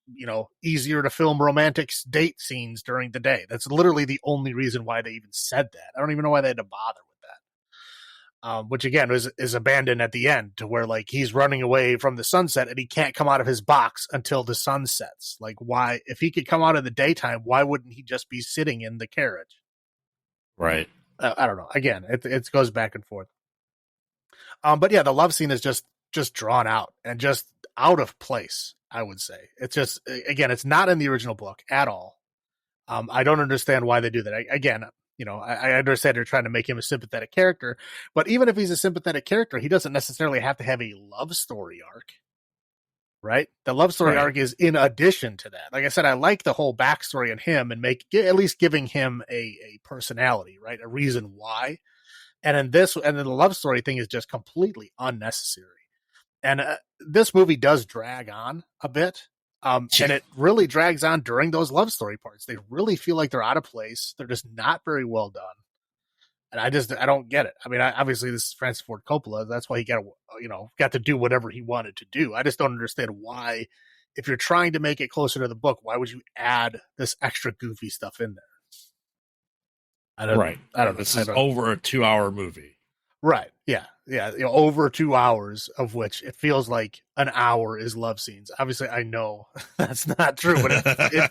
easier to film romantic date scenes during the day. That's literally the only reason why they even said that. I don't even know why they had to bother with that. Which, again, is abandoned at the end, to where, like, he's running away from the sunset and he can't come out of his box until the sun sets. Like, why? If he could come out in the daytime, why wouldn't he just be sitting in the carriage? Right. I don't know. Again, it goes back and forth. But yeah, the love scene is just drawn out and just out of place, I would say. It's just, again, it's not in the original book at all. I don't understand why they do that. I understand they're trying to make him a sympathetic character, but even if he's a sympathetic character, he doesn't necessarily have to have a love story arc, right? The love story arc is in addition to that. Like I said, I like the whole backstory in him and at least giving him a personality, right? A reason why. And then the love story thing is just completely unnecessary. And this movie does drag on a bit. And it really drags on during those love story parts. They really feel like they're out of place. They're just not very well done. And I don't get it. I mean, obviously this is Francis Ford Coppola. That's why he got to do whatever he wanted to do. I just don't understand why, if you're trying to make it closer to the book, why would you add this extra goofy stuff in there? I don't know. This is over a 2-hour movie. Right. Yeah. Yeah. Over 2 hours, of which it feels like an hour is love scenes. Obviously, I know that's not true, but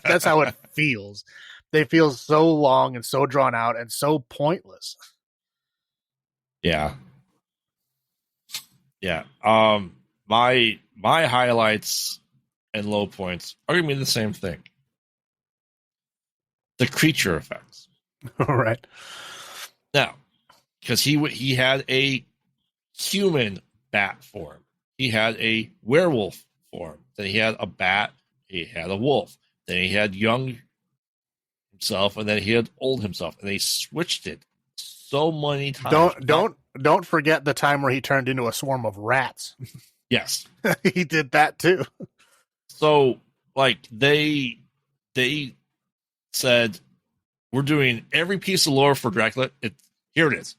that's how it feels. They feel so long and so drawn out and so pointless. Yeah. Yeah. My highlights and low points are going to be the same thing. The creature effects. All right. Now, because he had a human bat form, he had a werewolf form, then he had a bat, he had a wolf, then he had young himself, and then he had old himself, and they switched it so many times. Don't forget the time where he turned into a swarm of rats. Yes, he did that too. So, like, they said, we're doing every piece of lore for Dracula. Here it is.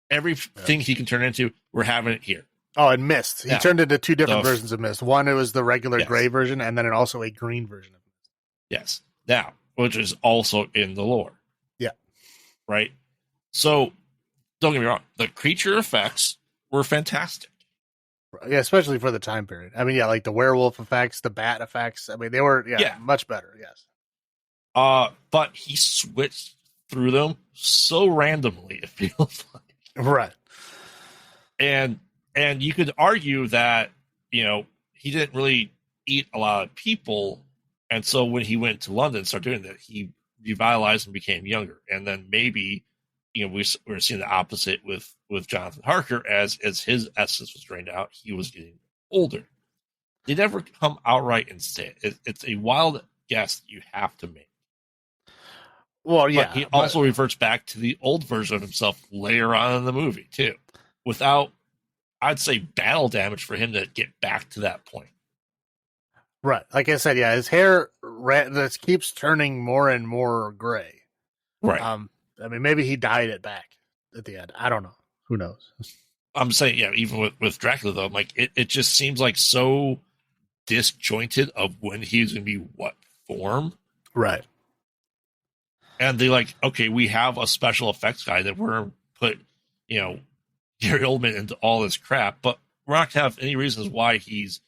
Everything he can turn into, we're having it here. Oh, and Mist. He turned into two different versions of Mist. One, it was the regular gray version, and then also a green version of Mist. Yes. Now, which is also in the lore. Yeah. Right? So, don't get me wrong. The creature effects were fantastic. Yeah, especially for the time period. I mean, yeah, like the werewolf effects, the bat effects. I mean, they were much better, yes. But he switched through them so randomly, it feels like. Right. And you could argue that, he didn't really eat a lot of people, and so when he went to London and started doing that, he revitalized and became younger. And then maybe, we're seeing the opposite with Jonathan Harker as his essence was drained out, he was getting older. They never come outright and say it. It's a wild guess that you have to make. Well, yeah. But he also reverts back to the old version of himself later on in the movie, too. Without, I'd say, battle damage for him to get back to that point. Right. Like I said, yeah, his hair this keeps turning more and more gray. Right. I mean, maybe he dyed it back at the end. I don't know. Who knows? I'm saying, yeah, even with Dracula, though, like it just seems like so disjointed of when he's going to be what form. Right. And they like, okay, we have a special effects guy that we're going to put, Gary Oldman into all this crap, but we're not going to have any reasons why he's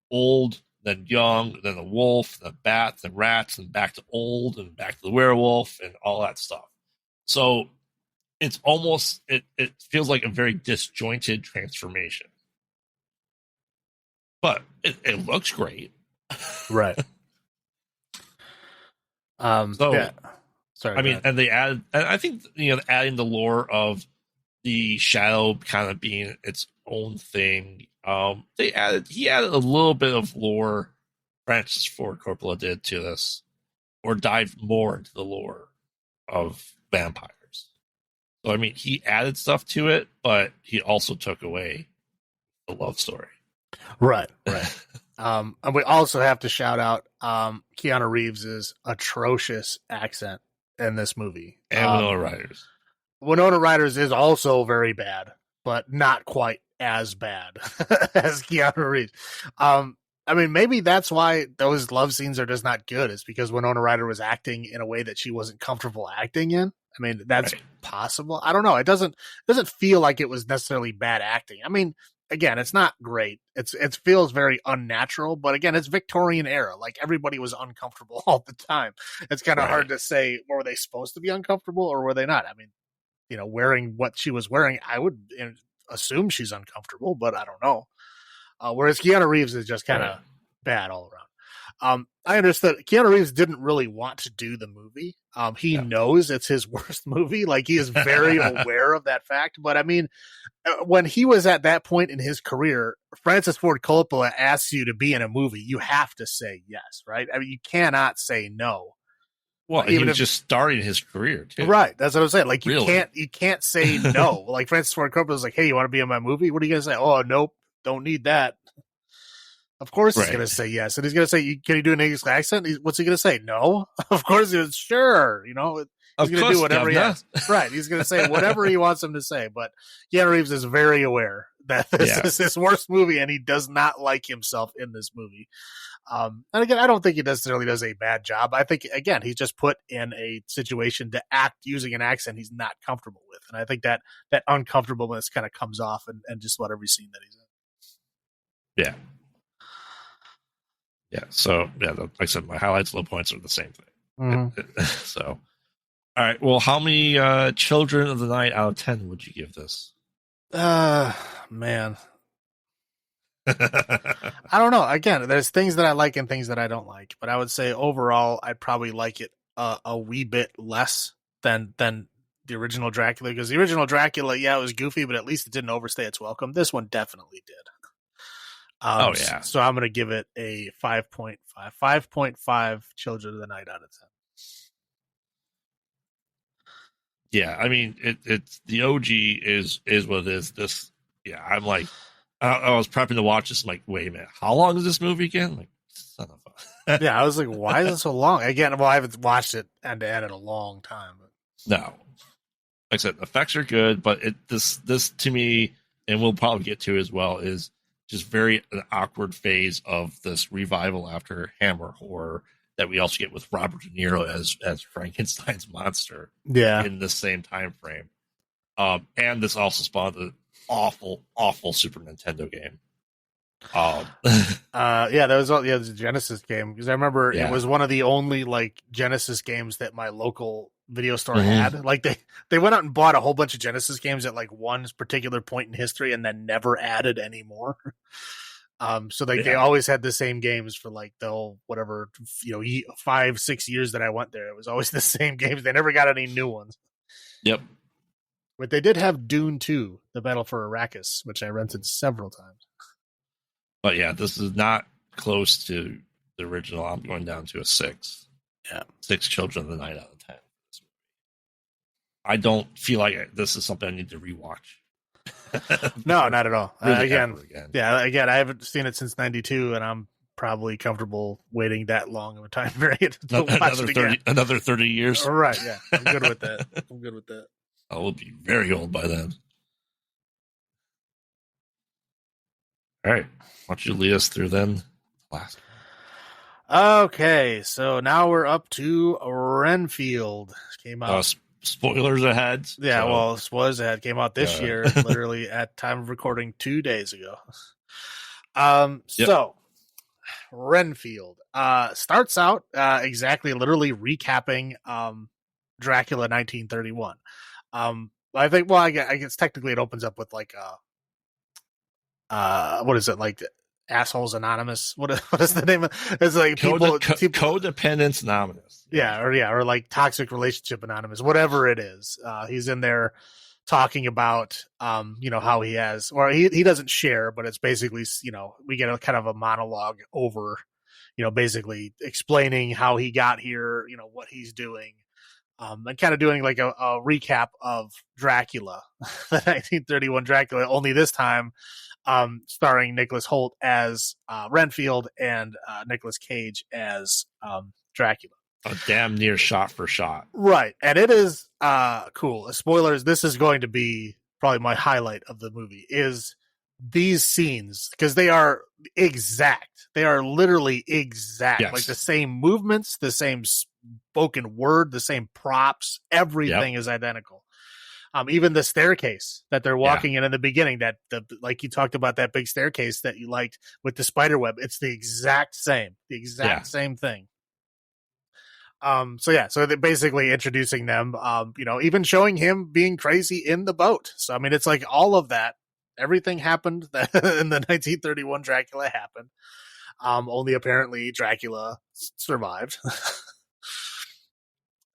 old, then young, then the wolf, then bat, then rats, and back to old, and back to the werewolf, and all that stuff. So it's almost, it feels like a very disjointed transformation. But it looks great. Right. Yeah. Sorry. I mean, and they added, and I think, adding the lore of the shadow kind of being its own thing. He added a little bit of lore. Francis Ford Coppola did to this, or dived more into the lore of vampires. So, I mean, he added stuff to it, but he also took away the love story. Right. And we also have to shout out Keanu Reeves' atrocious accent in this movie. And Winona Ryder's. Winona Ryder's is also very bad, but not quite as bad as Keanu Reeves. I mean, maybe that's why those love scenes are just not good. It's because Winona Ryder was acting in a way that she wasn't comfortable acting in. I mean, that's right. Possible. I don't know. It doesn't feel like it was necessarily bad acting. I mean, again, it's not great. It feels very unnatural, but again, it's Victorian era. Like everybody was uncomfortable all the time. It's kind of hard to say, were they supposed to be uncomfortable or were they not? I mean, wearing what she was wearing, I would assume she's uncomfortable, but I don't know. Whereas Keanu Reeves is just kind of bad all around. I understood Keanu Reeves didn't really want to do the movie. He knows it's his worst movie. Like he is very aware of that fact. But I mean, when he was at that point in his career, Francis Ford Coppola asks you to be in a movie, you have to say yes, right? I mean, you cannot say no. Well, even he was just starting his career too. Right. That's what I'm saying. Like you can't say no. Like Francis Ford Coppola was like, hey, you want to be in my movie? What are you going to say? Oh, nope. Don't need that. Of course he's going to say yes. And he's going to say, can you do an English accent? What's he going to say? No. Of course he was, sure. He's going to do whatever he has. Right. He's going to say whatever he wants him to say. But Keanu Reeves is very aware that this is his worst movie and he does not like himself in this movie. And again, I don't think he necessarily does a bad job. I think, again, he's just put in a situation to act using an accent he's not comfortable with. And I think that uncomfortableness kind of comes off and just about every scene that he's in. Yeah. Yeah. So, like I said, my highlights, low points are the same thing. Mm-hmm. So, all right. Well, how many Children of the Night out of 10 would you give this? Man. I don't know. Again, there's things that I like and things that I don't like. But I would say overall, I'd probably like it a wee bit less than the original Dracula. Because the original Dracula, it was goofy, but at least it didn't overstay its welcome. This one definitely did. So I'm going to give it a 5.5. 5.5 Children of the Night out of 10. Yeah, I mean, it's the OG is what it is. This, I'm like, I was prepping to watch this. I'm like, wait a minute, how long is this movie again? I'm like, son of a. Yeah, I was like, why is it so long? Again, well, I haven't watched it end to end in a long time. No, like I said, effects are good, but this to me, and we'll probably get to as well, is just very an awkward phase of this revival after Hammer horror that we also get with Robert De Niro as Frankenstein's monster. Yeah, in the same time frame. And this also spawned an awful Super Nintendo game. there was the Genesis game, because I remember it was one of the only like Genesis games that my local video store had. Like they went out and bought a whole bunch of Genesis games at like one particular point in history and then never added any more. So like they Yeah. always had the same games for like the whole whatever 5-6 years that I went there. It was always the same games. They never got any new ones. Yep. But they did have Dune 2, The Battle for Arrakis, which I rented several times. But yeah, this is not close to the original. I'm going down to a 6. Yeah. 6 Children of the Night out of 10. I don't feel like this is something I need to rewatch. No, not at all. Really again, again, I haven't seen it since '92, and I'm probably comfortable waiting that long of a time period to watch it again. Another 30 years. All right, yeah, I'm good with that. I'm good with that. I will be very old by then. All right, why don't you lead us through then? Last. Okay, so now we're up to Renfield. Came out. Spoilers ahead. Yeah, so, well, spoilers ahead. Came out this year, literally at time of recording 2 days ago. So Renfield starts out literally recapping Dracula 1931. I think, well, I guess technically it opens up with like what is it, like Assholes Anonymous? What is the name of it's like Codependence Anonymous. Yeah, or like Toxic Relationship Anonymous, whatever it is. He's in there talking about how he has, or he doesn't share, but it's basically, we get a kind of a monologue over, basically explaining how he got here, what he's doing. And kind of doing like a recap of Dracula, the 1931 Dracula, only this time starring Nicholas Hoult as Renfield and Nicolas Cage as Dracula. A damn near shot for shot. Right. And it is cool. Spoilers, this is going to be probably my highlight of the movie, is these scenes, because they are exact. They are literally exact. Yes. Like the same movements, the same spoken word, the same props, everything is identical. Even the staircase that they're walking in the beginning, like you talked about, that big staircase that you liked with the spider web, it's the exact same same thing. So they're basically introducing them, even showing him being crazy in the boat. So, I mean, it's like all of that, everything happened that in the 1931 Dracula happened. Only apparently Dracula survived.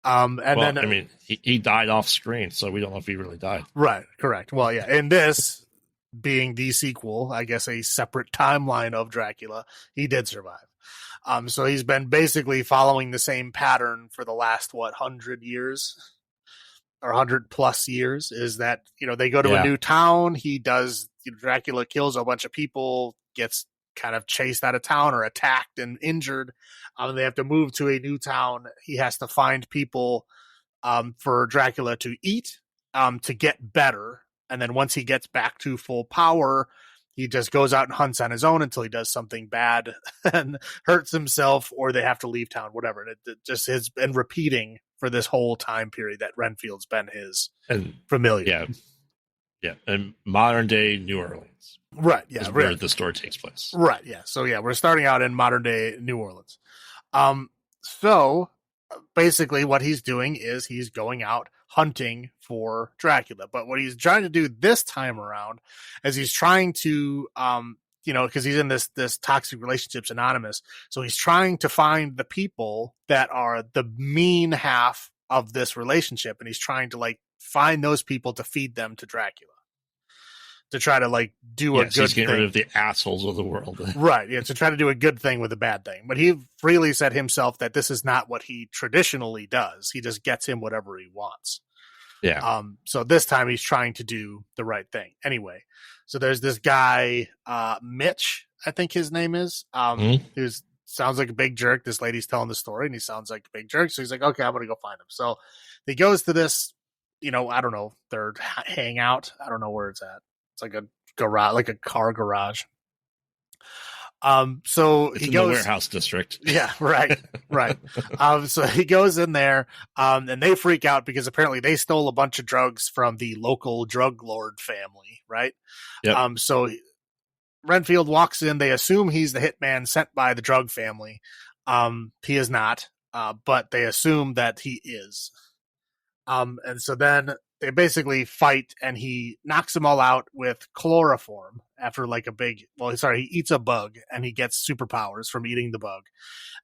Then I mean, he died off screen, so we don't know if he really died. Right, correct. Well, yeah, in this being the sequel, I guess a separate timeline of Dracula, he did survive. So he's been basically following the same pattern for the last 100 years or 100+ years. Is that they go to a new town. He does. Dracula kills a bunch of people, gets kind of chased out of town or attacked and injured. They have to move to a new town. He has to find people for Dracula to eat to get better. And then once he gets back to full power, he just goes out and hunts on his own until he does something bad and hurts himself, or they have to leave town, whatever. And it just has been repeating for this whole time period that Renfield's been his familiar. Yeah, and modern day New Orleans. Right, yeah. Is where the story takes place. Right, yeah. So, we're starting out in modern day New Orleans. So, basically what he's doing is he's going out hunting for Dracula. But what he's trying to do this time around is he's trying to, because he's in this Toxic Relationships Anonymous. So he's trying to find the people that are the mean half of this relationship. And he's trying to like find those people to feed them to Dracula, to try to like do a good thing. He's getting rid of the assholes of the world. Right. Yeah. To try to do a good thing with a bad thing. But he freely said himself that this is not what he traditionally does. He just gets him whatever he wants. Yeah. So this time he's trying to do the right thing. Anyway, so there's this guy, Mitch, I think his name is, who sounds like a big jerk. This lady's telling the story and he sounds like a big jerk. So he's like, okay, I'm going to go find him. So he goes to this, I don't know, their hangout. I don't know where it's at. It's like a garage, like a car garage. So it's he in goes the warehouse district. Yeah, right. So he goes in there, and they freak out because apparently they stole a bunch of drugs from the local drug lord family, right? Yep. So Renfield walks in. They assume he's the hitman sent by the drug family. He is not, but they assume that he is. And so then they basically fight, and he knocks them all out with chloroform after like he eats a bug, and he gets superpowers from eating the bug.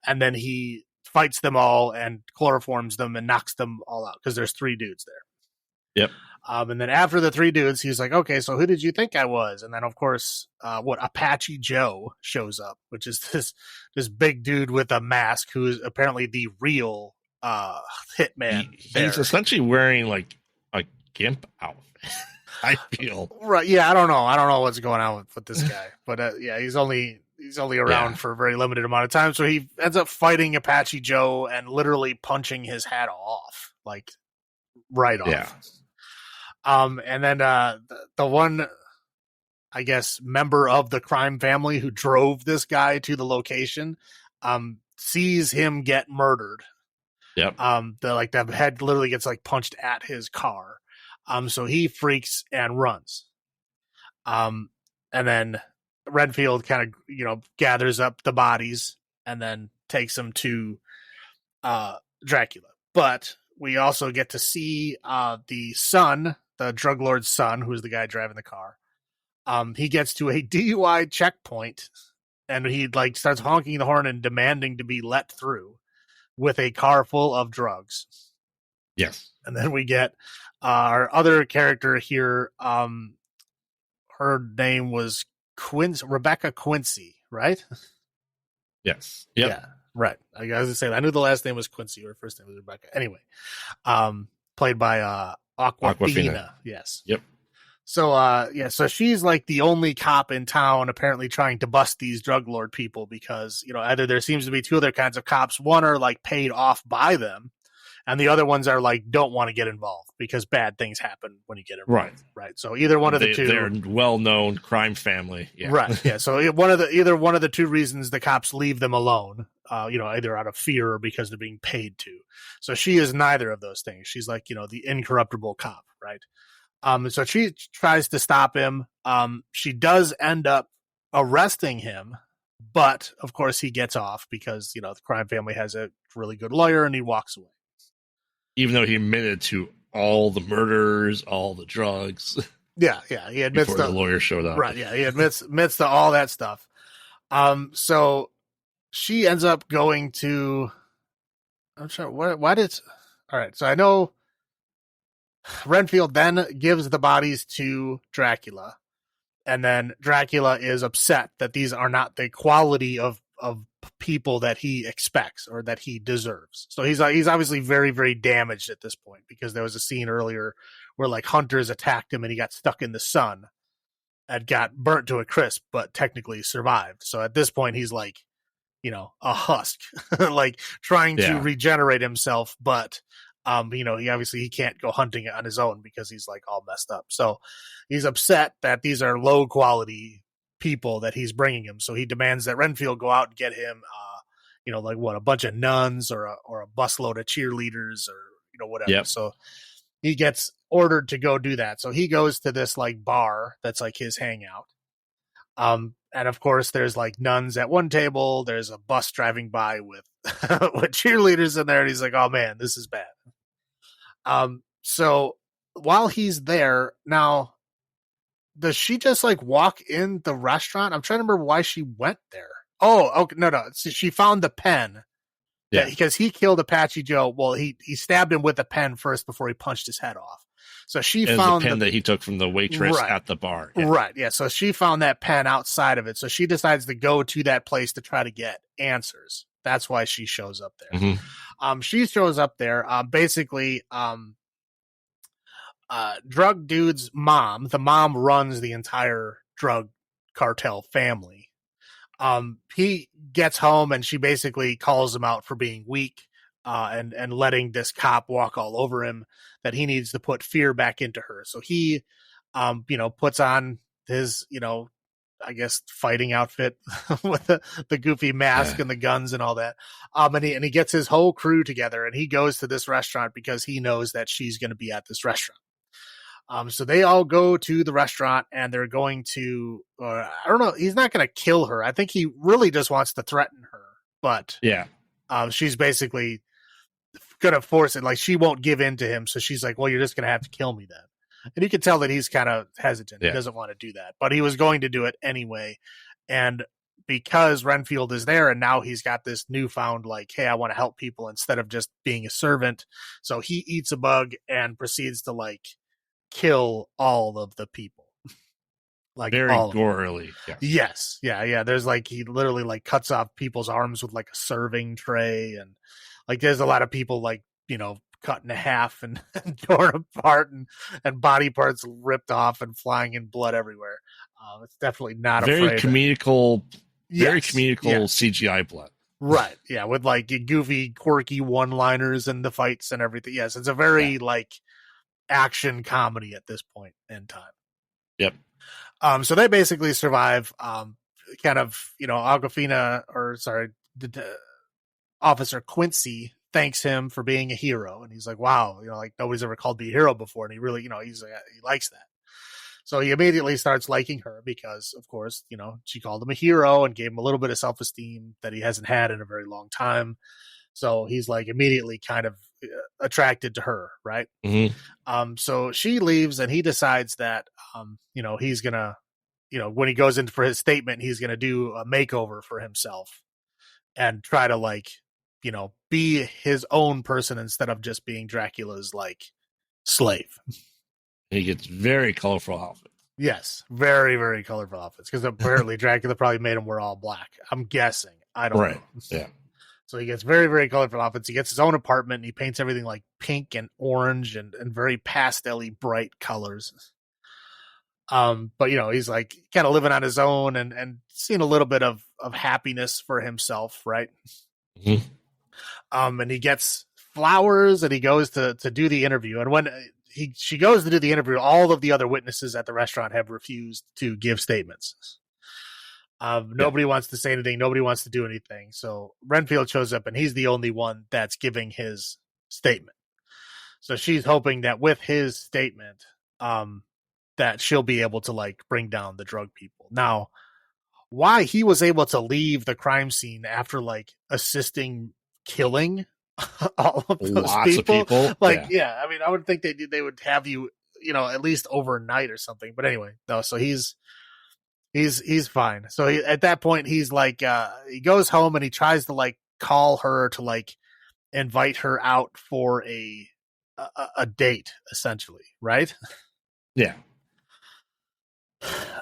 And then he fights them all and chloroforms them and knocks them all out because there's 3 dudes there. Yep. And then after the 3 dudes, he's like, okay, so who did you think I was? And then, of course, Apache Joe shows up, which is this big dude with a mask who is apparently the real hitman. He's essentially wearing like a gimp outfit. I feel right. Yeah, I don't know what's going on with this guy, but yeah, he's only around for a very limited amount of time. So he ends up fighting Apache Joe and literally punching his hat off, like right off. Yeah. And then the one, I guess, member of the crime family who drove this guy to the location sees him get murdered. Yep. The head literally gets like punched at his car. So he freaks and runs. And then Renfield kind of, gathers up the bodies and then takes them to Dracula. But we also get to see the son, the drug lord's son, who's the guy driving the car. He gets to a DUI checkpoint, and he like starts honking the horn and demanding to be let through with a car full of drugs. Yes. And then we get our other character here. Her name was Rebecca Quincy, right? Yes. Yep. Yeah, right. I was gonna say I knew the last name was Quincy, or first name was Rebecca. Anyway, played by Aquafina. Yes. Yep. So so she's like the only cop in town apparently trying to bust these drug lord people because, either there seems to be 2 other kinds of cops. One are like paid off by them, and the other ones are like don't want to get involved because bad things happen when you get involved. Right. So either one of the 2. They're well-known crime family. Yeah. Right. Yeah. So either one of the 2 reasons the cops leave them alone, either out of fear or because they're being paid to. So she is neither of those things. She's like, the incorruptible cop. Right. So she tries to stop him. She does end up arresting him, but of course he gets off because, the crime family has a really good lawyer and he walks away. Even though he admitted to all the murders, all the drugs. Yeah. He admits before the lawyer showed up. Right. Yeah. He admits to all that stuff. So she ends up going to, I'm sure all right. So I know Renfield then gives the bodies to Dracula, and then Dracula is upset that these are not the quality of people that he expects or that he deserves. So he's obviously very, very damaged at this point because there was a scene earlier where like hunters attacked him and he got stuck in the sun and got burnt to a crisp, but technically survived. So at this point he's like, a husk, like trying to regenerate himself, but he can't go hunting on his own because he's like all messed up. So he's upset that these are low quality people that he's bringing him. So he demands that Renfield go out and get him, a bunch of nuns or a busload of cheerleaders or, whatever. Yep. So he gets ordered to go do that. So he goes to this like bar that's like his hangout. And of course there's like nuns at one table. There's a bus driving by with, with cheerleaders in there. And he's like, oh man, this is bad. So while he's there now, does she just like walk in the restaurant? I'm trying to remember why she went there. Oh, okay. No. So she found the pen. Yeah. Because he killed Apache Joe. Well, he stabbed him with a pen first before he punched his head off. So she found the pen that he took from the waitress at the bar. Yeah. Right. Yeah. So she found that pen outside of it. So she decides to go to that place to try to get answers. That's why she shows up there. Mm-hmm. She shows up there. Basically, drug dude's mom. The mom runs the entire drug cartel family. He gets home and she basically calls him out for being weak, and letting this cop walk all over him, that he needs to put fear back into her. So he, puts on his, I guess fighting outfit with the goofy mask and the guns and all that. And he gets his whole crew together and he goes to this restaurant because he knows that she's going to be at this restaurant. So they all go to the restaurant and they're going to, I don't know, he's not going to kill her. I think he really just wants to threaten her, but she's basically gonna force it. Like she won't give in to him, so she's like, "Well, you're just gonna have to kill me then." And you can tell that he's kind of hesitant. He doesn't want to do that, but he was going to do it anyway. And because Renfield is there, and now he's got this newfound like, "Hey, I want to help people instead of just being a servant." So he eats a bug and proceeds to like kill all of the people. Like very all gorily. Yes. Yeah. There's like he literally like cuts off people's arms with like a serving tray, and like there's a lot of people like, cut in half and torn apart and body parts ripped off and flying in blood everywhere. It's definitely not very comedical, yes. CGI blood. Right. Yeah, with like goofy, quirky one-liners and the fights and everything. Yes, it's a very like action comedy at this point in time. Yep. So they basically survive. Kind of, Officer Quincy thanks him for being a hero, and he's like, "Wow, like nobody's ever called me a hero before," and he really, he likes that. So he immediately starts liking her because, of course, she called him a hero and gave him a little bit of self-esteem that he hasn't had in a very long time. So he's like immediately kind of attracted to her, right? Mm-hmm. So she leaves, and he decides that, he's gonna, when he goes in for his statement, he's gonna do a makeover for himself and try to like, be his own person instead of just being Dracula's like slave. He gets very colorful outfits. Yes, very, very colorful outfits, because apparently Dracula probably made him wear all black. I'm guessing. I don't know. Yeah. So he gets very, very colorful outfits. He gets his own apartment, and he paints everything like pink and orange and very pastel-y bright colors. But he's like kind of living on his own and seeing a little bit of happiness for himself, right? Mm-hmm. And he gets flowers, and he goes to do the interview. And when she goes to do the interview, all of the other witnesses at the restaurant have refused to give statements. Nobody wants to say anything. Nobody wants to do anything. So Renfield shows up, and he's the only one that's giving his statement. So she's hoping that with his statement, that she'll be able to like bring down the drug people. Now, why he was able to leave the crime scene after like assisting killing all of those lots of people, like, yeah, I mean, I would think they would have you, at least overnight or something. But anyway, no. So he's fine. So at that point, he's like, he goes home and he tries to like call her to like invite her out for a date, essentially, right? Yeah.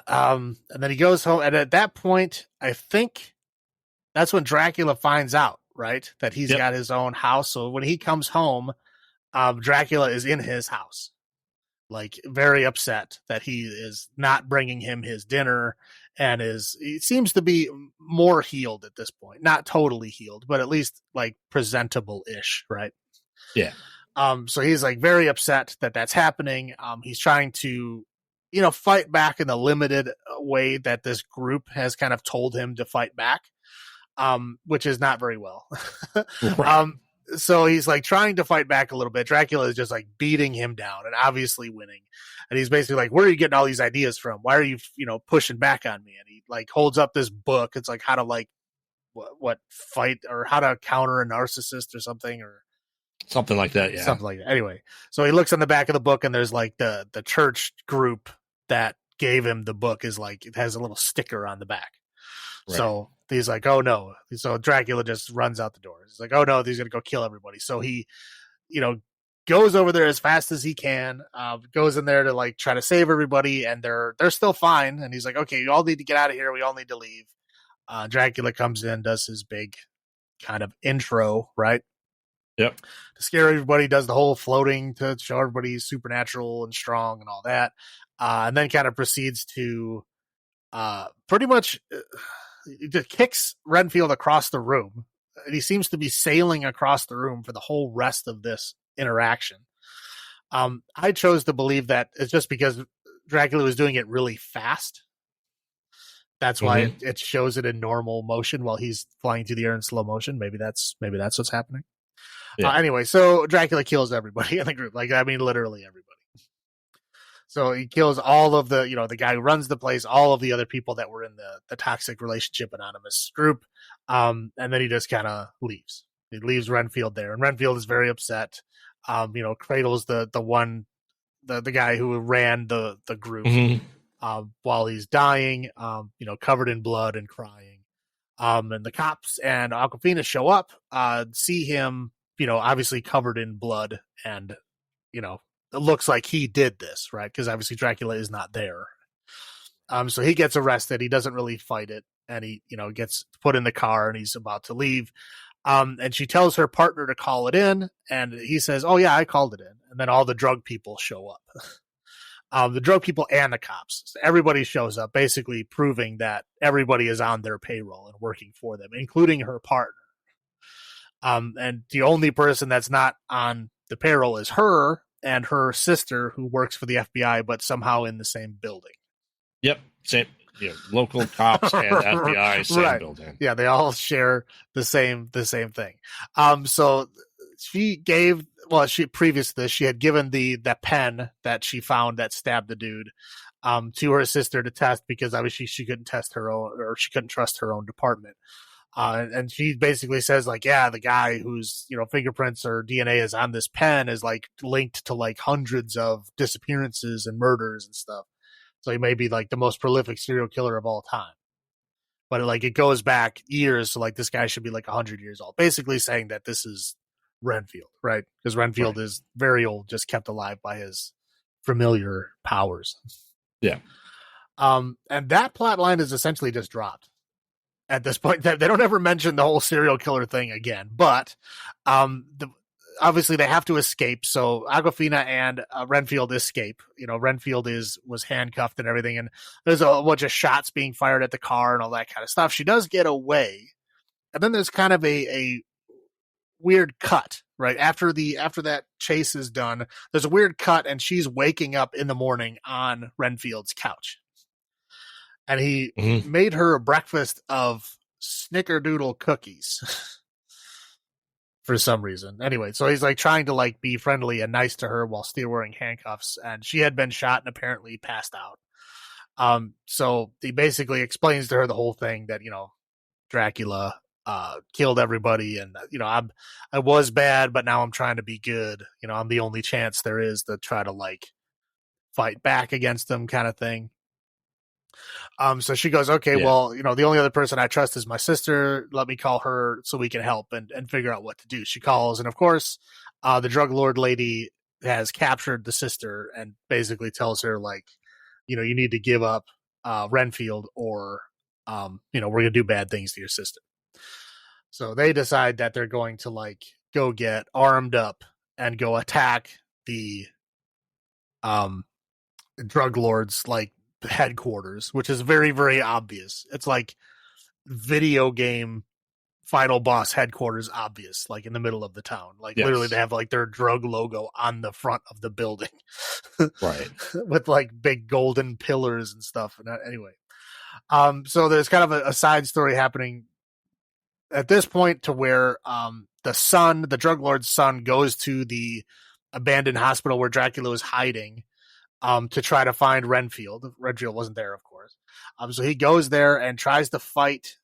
And then he goes home, and at that point, I think that's when Dracula finds out, right, that he's got his own house. So when he comes home, Dracula is in his house, like very upset that he is not bringing him his dinner, and he seems to be more healed at this point. Not totally healed, but at least like presentable-ish, right? Yeah. So he's like very upset that that's happening. He's trying to, fight back in the limited way that this group has kind of told him to fight back, which is not very well. Right. So he's like trying to fight back a little bit. Dracula is just like beating him down and obviously winning. And he's basically like, "Where are you getting all these ideas from? Why are you, pushing back on me?" And he like holds up this book. It's like how to like what fight, or how to counter a narcissist or something, or something like that. Yeah. Something like that. Anyway, so he looks on the back of the book, and there's like the church group that gave him the book is like, it has a little sticker on the back. Right. So he's like, "Oh no." So Dracula just runs out the door. He's like, "Oh no, he's going to go kill everybody." So he, goes over there as fast as he can, goes in there to like try to save everybody, and they're still fine. And he's like, "Okay, you all need to get out of here. We all need to leave." Dracula comes in, does his big kind of intro, right? Yep. To scare everybody, does the whole floating to show everybody he's supernatural and strong and all that. And then kind of proceeds to pretty much just kicks Renfield across the room. And he seems to be sailing across the room for the whole rest of this interaction. I chose to believe that it's just because Dracula was doing it really fast. That's why it shows it in normal motion while he's flying through the air in slow motion. Maybe that's what's happening. Yeah. Anyway, so Dracula kills everybody in the group. Like, I mean, literally everybody. So he kills all of the, the guy who runs the place, all of the other people that were in the toxic relationship anonymous group. And then he just kind of leaves. He leaves Renfield there, and Renfield is very upset. Cradles the guy who ran the group while he's dying, covered in blood and crying. And the cops and Aquafina show up, see him, obviously covered in blood, and it looks like he did this, right? Because obviously Dracula is not there. So he gets arrested. He doesn't really fight it, and he, gets put in the car, and he's about to leave. And she tells her partner to call it in, and he says, "Oh yeah, I called it in." And then all the drug people show up. The drug people and the cops. So everybody shows up, basically proving that everybody is on their payroll and working for them, including her partner. And the only person that's not on the payroll is her and her sister, who works for the FBI, but somehow in the same building. Yep, same. Local cops and FBI, same right. building. Yeah, they all share the same thing. So she gave. Well, previous to this, she had given the pen that she found that stabbed the dude to her sister to test, because obviously she couldn't test her own, or she couldn't trust her own department. And she basically says, like, yeah, the guy whose fingerprints or DNA is on this pen is like linked to like hundreds of disappearances and murders and stuff. So he may be like the most prolific serial killer of all time. But it goes back years, so like this guy should be like 100 years old. Basically saying that this is Renfield, right? Because Renfield is very old, just kept alive by his familiar powers. Yeah. And that plot line is essentially just dropped at this point. They don't ever mention the whole serial killer thing again, but obviously they have to escape. So Agafina and Renfield escape. Renfield was handcuffed and everything, and there's a bunch of shots being fired at the car and all that kind of stuff. She does get away, and then there's kind of a weird cut right after that chase is done. There's a weird cut, and she's waking up in the morning on Renfield's couch, and he made her a breakfast of snickerdoodle cookies for some reason. Anyway, so he's like trying to like be friendly and nice to her while still wearing handcuffs, and she had been shot and apparently passed out. So he basically explains to her the whole thing that Dracula killed everybody, and I was bad, but now I'm trying to be good. I'm the only chance there is to try to like fight back against them, kind of thing. So she goes, okay, well, the only other person I trust is my sister. Let me call her so we can help and figure out what to do. She calls, and of course, the drug lord lady has captured the sister and basically tells her like, you need to give up Renfield, or we're gonna do bad things to your sister. So they decide that they're going to like go get armed up and go attack the drug lords like headquarters, which is very, very obvious. It's like video game final boss headquarters obvious, like in the middle of the town. Like literally they have like their drug logo on the front of the building. Right. With like big golden pillars and stuff. And anyway. So there's kind of a side story happening at this point to where the drug lord's son, goes to the abandoned hospital where Dracula was hiding to try to find Renfield. Renfield wasn't there, of course. So he goes there and tries to fight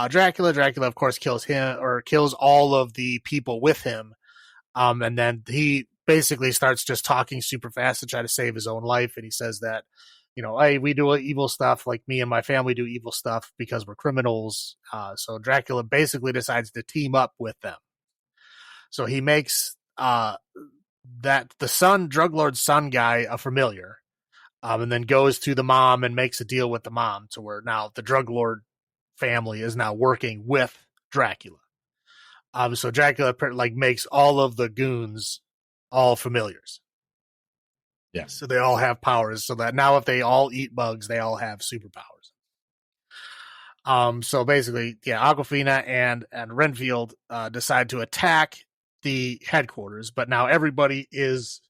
Dracula. Dracula, of course, kills him, or kills all of the people with him. And then he basically starts just talking super fast to try to save his own life. And he says that, hey, we do evil stuff, like me and my family do evil stuff because we're criminals. So Dracula basically decides to team up with them. So he makes that the drug lord's son guy a familiar, and then goes to the mom and makes a deal with the mom to where now the drug lord family is now working with Dracula. So Dracula like makes all of the goons all familiars. Yeah. So they all have powers, so that now if they all eat bugs, they all have superpowers. So basically, Aquafina and Renfield decide to attack the headquarters, but now everybody is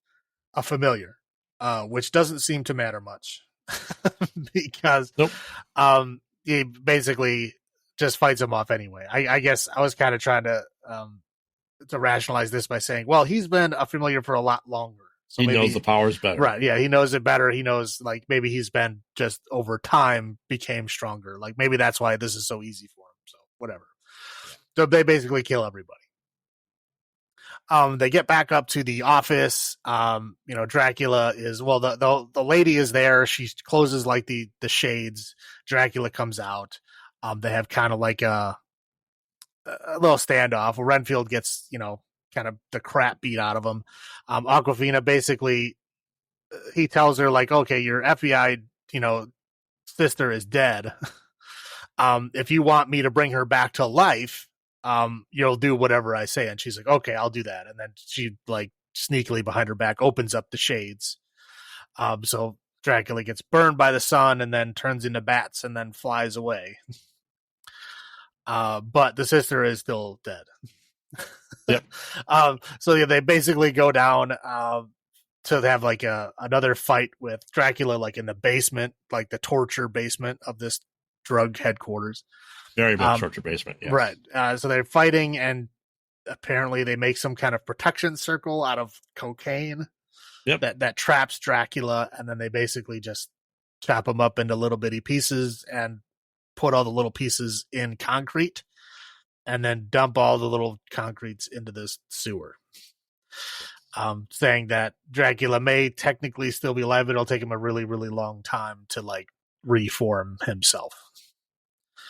a familiar, which doesn't seem to matter much because he basically just fights him off anyway. I guess I was kind of trying to rationalize this by saying, well, he's been a familiar for a lot longer. So he knows the powers better. Right, yeah, he knows it better. He knows, like, maybe he's been just over time became stronger. Like, maybe that's why this is so easy for him. So, whatever. So, they basically kill everybody. They get back up to the office. Dracula is the lady is there. She closes like the shades. Dracula comes out. They have kind of like a little standoff. Renfield gets kind of the crap beat out of him. Aquafina basically he tells her like, okay, your FBI sister is dead. If you want me to bring her back to life, you'll do whatever I say. And she's like, okay, I'll do that. And then she like sneakily behind her back opens up the shades. So Dracula gets burned by the sun and then turns into bats and then flies away. But the sister is still dead. Yep. So yeah, they basically go down to have like another fight with Dracula, like in the basement, like the torture basement of this drug headquarters. Very much torture basement. Yes. Right. So they're fighting, and apparently they make some kind of protection circle out of cocaine. Yep. That traps Dracula, and then they basically just chop him up into little bitty pieces and put all the little pieces in concrete, and then dump all the little concretes into this sewer. Saying that Dracula may technically still be alive, but it'll take him a really, really long time to like reform himself.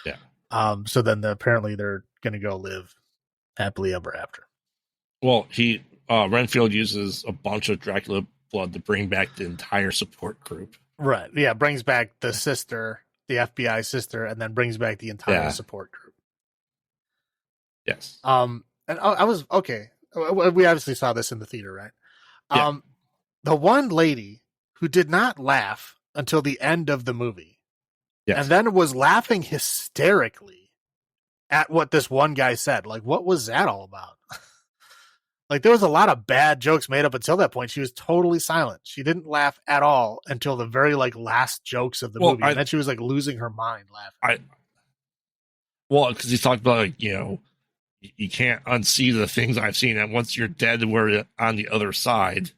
Yeah. So then apparently they're going to go live happily ever after. Well, Renfield uses a bunch of Dracula blood to bring back the entire support group. Right. Yeah. Brings back the sister, the FBI sister, and then brings back the entire support group. Yes. And I was okay. We obviously saw this in the theater, right? Yeah. The one lady who did not laugh until the end of the movie, and then was laughing hysterically at what this one guy said. Like, what was that all about? Like, there was a lot of bad jokes made up until that point. She was totally silent. She didn't laugh at all until the very like last jokes of the movie, and then she was like losing her mind laughing. Because he talked about like you can't unsee the things I've seen, and once you're dead, we're on the other side.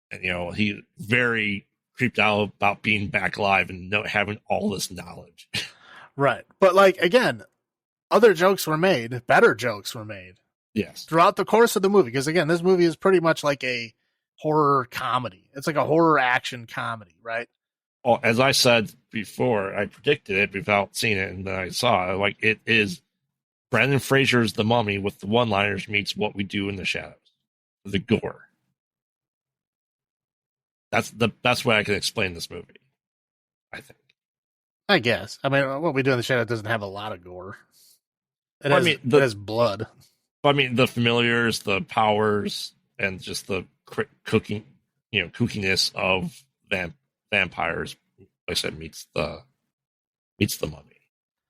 And he very creeped out about being back alive and having all this knowledge. Right, but like again, other jokes were made, better jokes were made. Yes, throughout the course of the movie, because again, this movie is pretty much like a horror comedy. It's like a horror action comedy, right? Well, as I said before, I predicted it without seeing it, and then I saw it. Like it is. Brendan Fraser's The Mummy with the one-liners meets What We Do in the Shadows. The gore. That's the best way I can explain this movie, I think. I guess. I mean, What We Do in the Shadows doesn't have a lot of gore. It has blood. I mean, the familiars, the powers, and just the kookiness of vampires, like I said, meets the Mummy.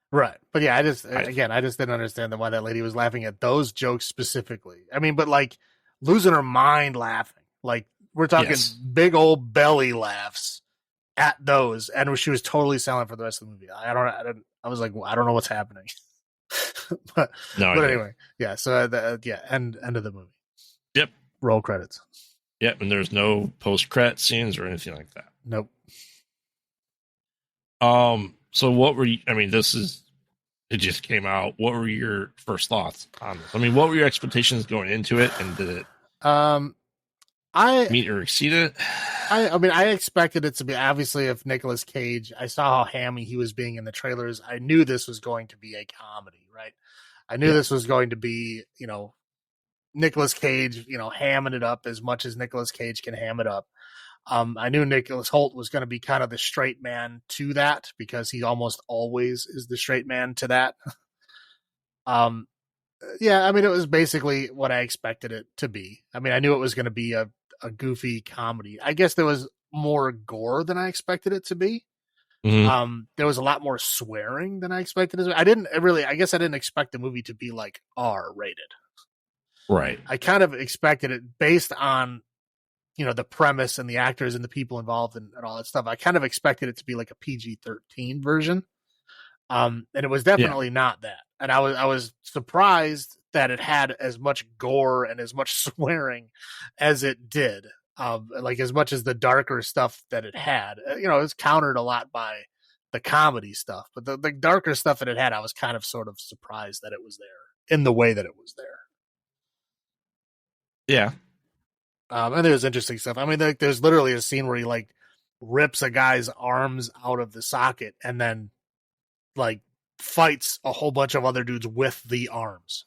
Right. But yeah, I just didn't understand why that lady was laughing at those jokes specifically. I mean, but like losing her mind laughing. Like we're talking big old belly laughs at those. And she was totally silent for the rest of the movie. I was like, I don't know what's happening. but anyway, yeah. So end of the movie. Yep. Roll credits. Yep. And there's no post-credit scenes or anything like that. Nope. So what were you, I mean, it just came out. What were your first thoughts on this? I mean, what were your expectations going into it, and did it meet or exceed it? I mean, I expected it to be, obviously, if Nicolas Cage, I saw how hammy he was being in the trailers. I knew this was going to be a comedy, right? I knew this was going to be, Nicolas Cage, hamming it up as much as Nicolas Cage can ham it up. I knew Nicholas Hoult was going to be kind of the straight man to that, because he almost always is the straight man to that. Yeah, I mean, it was basically what I expected it to be. I mean, I knew it was going to be a goofy comedy. I guess there was more gore than I expected it to be. Mm-hmm. There was a lot more swearing than I expected. I guess I didn't expect the movie to be like R rated. Right. I kind of expected it based on the premise and the actors and the people involved and all that stuff. I kind of expected it to be like a PG-13 version. And it was definitely not that. And I was surprised that it had as much gore and as much swearing as it did. Like as much as the darker stuff that it had, it was countered a lot by the comedy stuff, but the darker stuff that it had, I was kind of sort of surprised that it was there in the way that it was there. Yeah. And there's interesting stuff. I mean, there's literally a scene where he like rips a guy's arms out of the socket and then like fights a whole bunch of other dudes with the arms.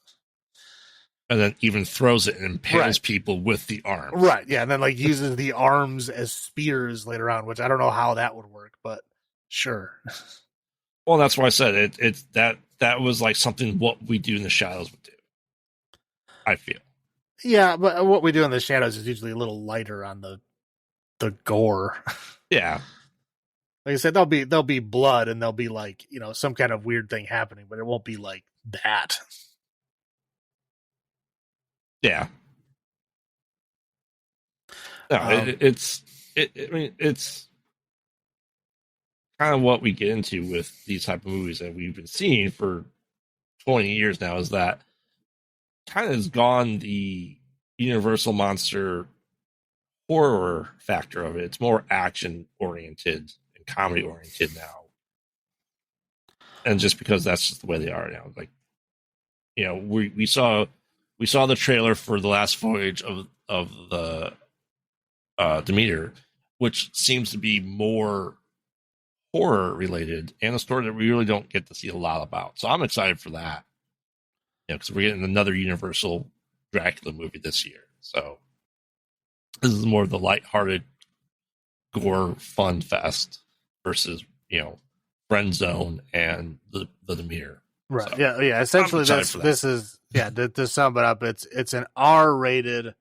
And then even throws it and impales Right. people with the arms. Right. Yeah. And then like uses the arms as spears later on, which I don't know how that would work, but sure. Well, that's why I said it's that was like something what we do in the shadows would do. I feel. Yeah, but what we do in the shadows is usually a little lighter on the gore. Yeah. Like I said, there'll be blood and there'll be like, some kind of weird thing happening, but it won't be like that. Yeah. No, I mean, it's kind of what we get into with these type of movies that we've been seeing for 20 years now is that kind of has gone the Universal monster horror factor of it. It's more action oriented and comedy oriented now. And just because that's just the way they are now. Like, we saw the trailer for the last voyage of the Demeter, which seems to be more horror related and a story that we really don't get to see a lot about. So I'm excited for that. Because we're getting another Universal Dracula movie this year. So this is more of the lighthearted gore fun fest versus, Friend Zone and the Demeter. Right. So, Yeah. Yeah. Essentially, this is to sum it up, it's an R-rated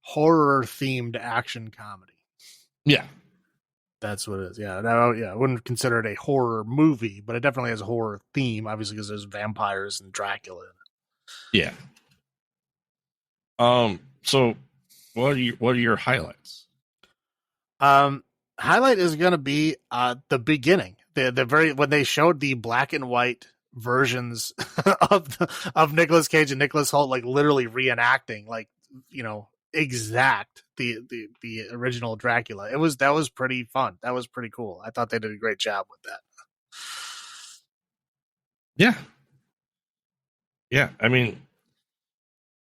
horror themed action comedy. Yeah. That's what it is. Yeah. No, yeah. I wouldn't consider it a horror movie, but it definitely has a horror theme, obviously, because there's vampires and Dracula. Yeah. So what are your highlights? Highlight is going to be the beginning. The very when they showed the black and white versions of Nicolas Cage and Nicholas Hoult, like literally reenacting, like exact the original Dracula. That was pretty fun. That was pretty cool. I thought they did a great job with that. Yeah. Yeah. I mean,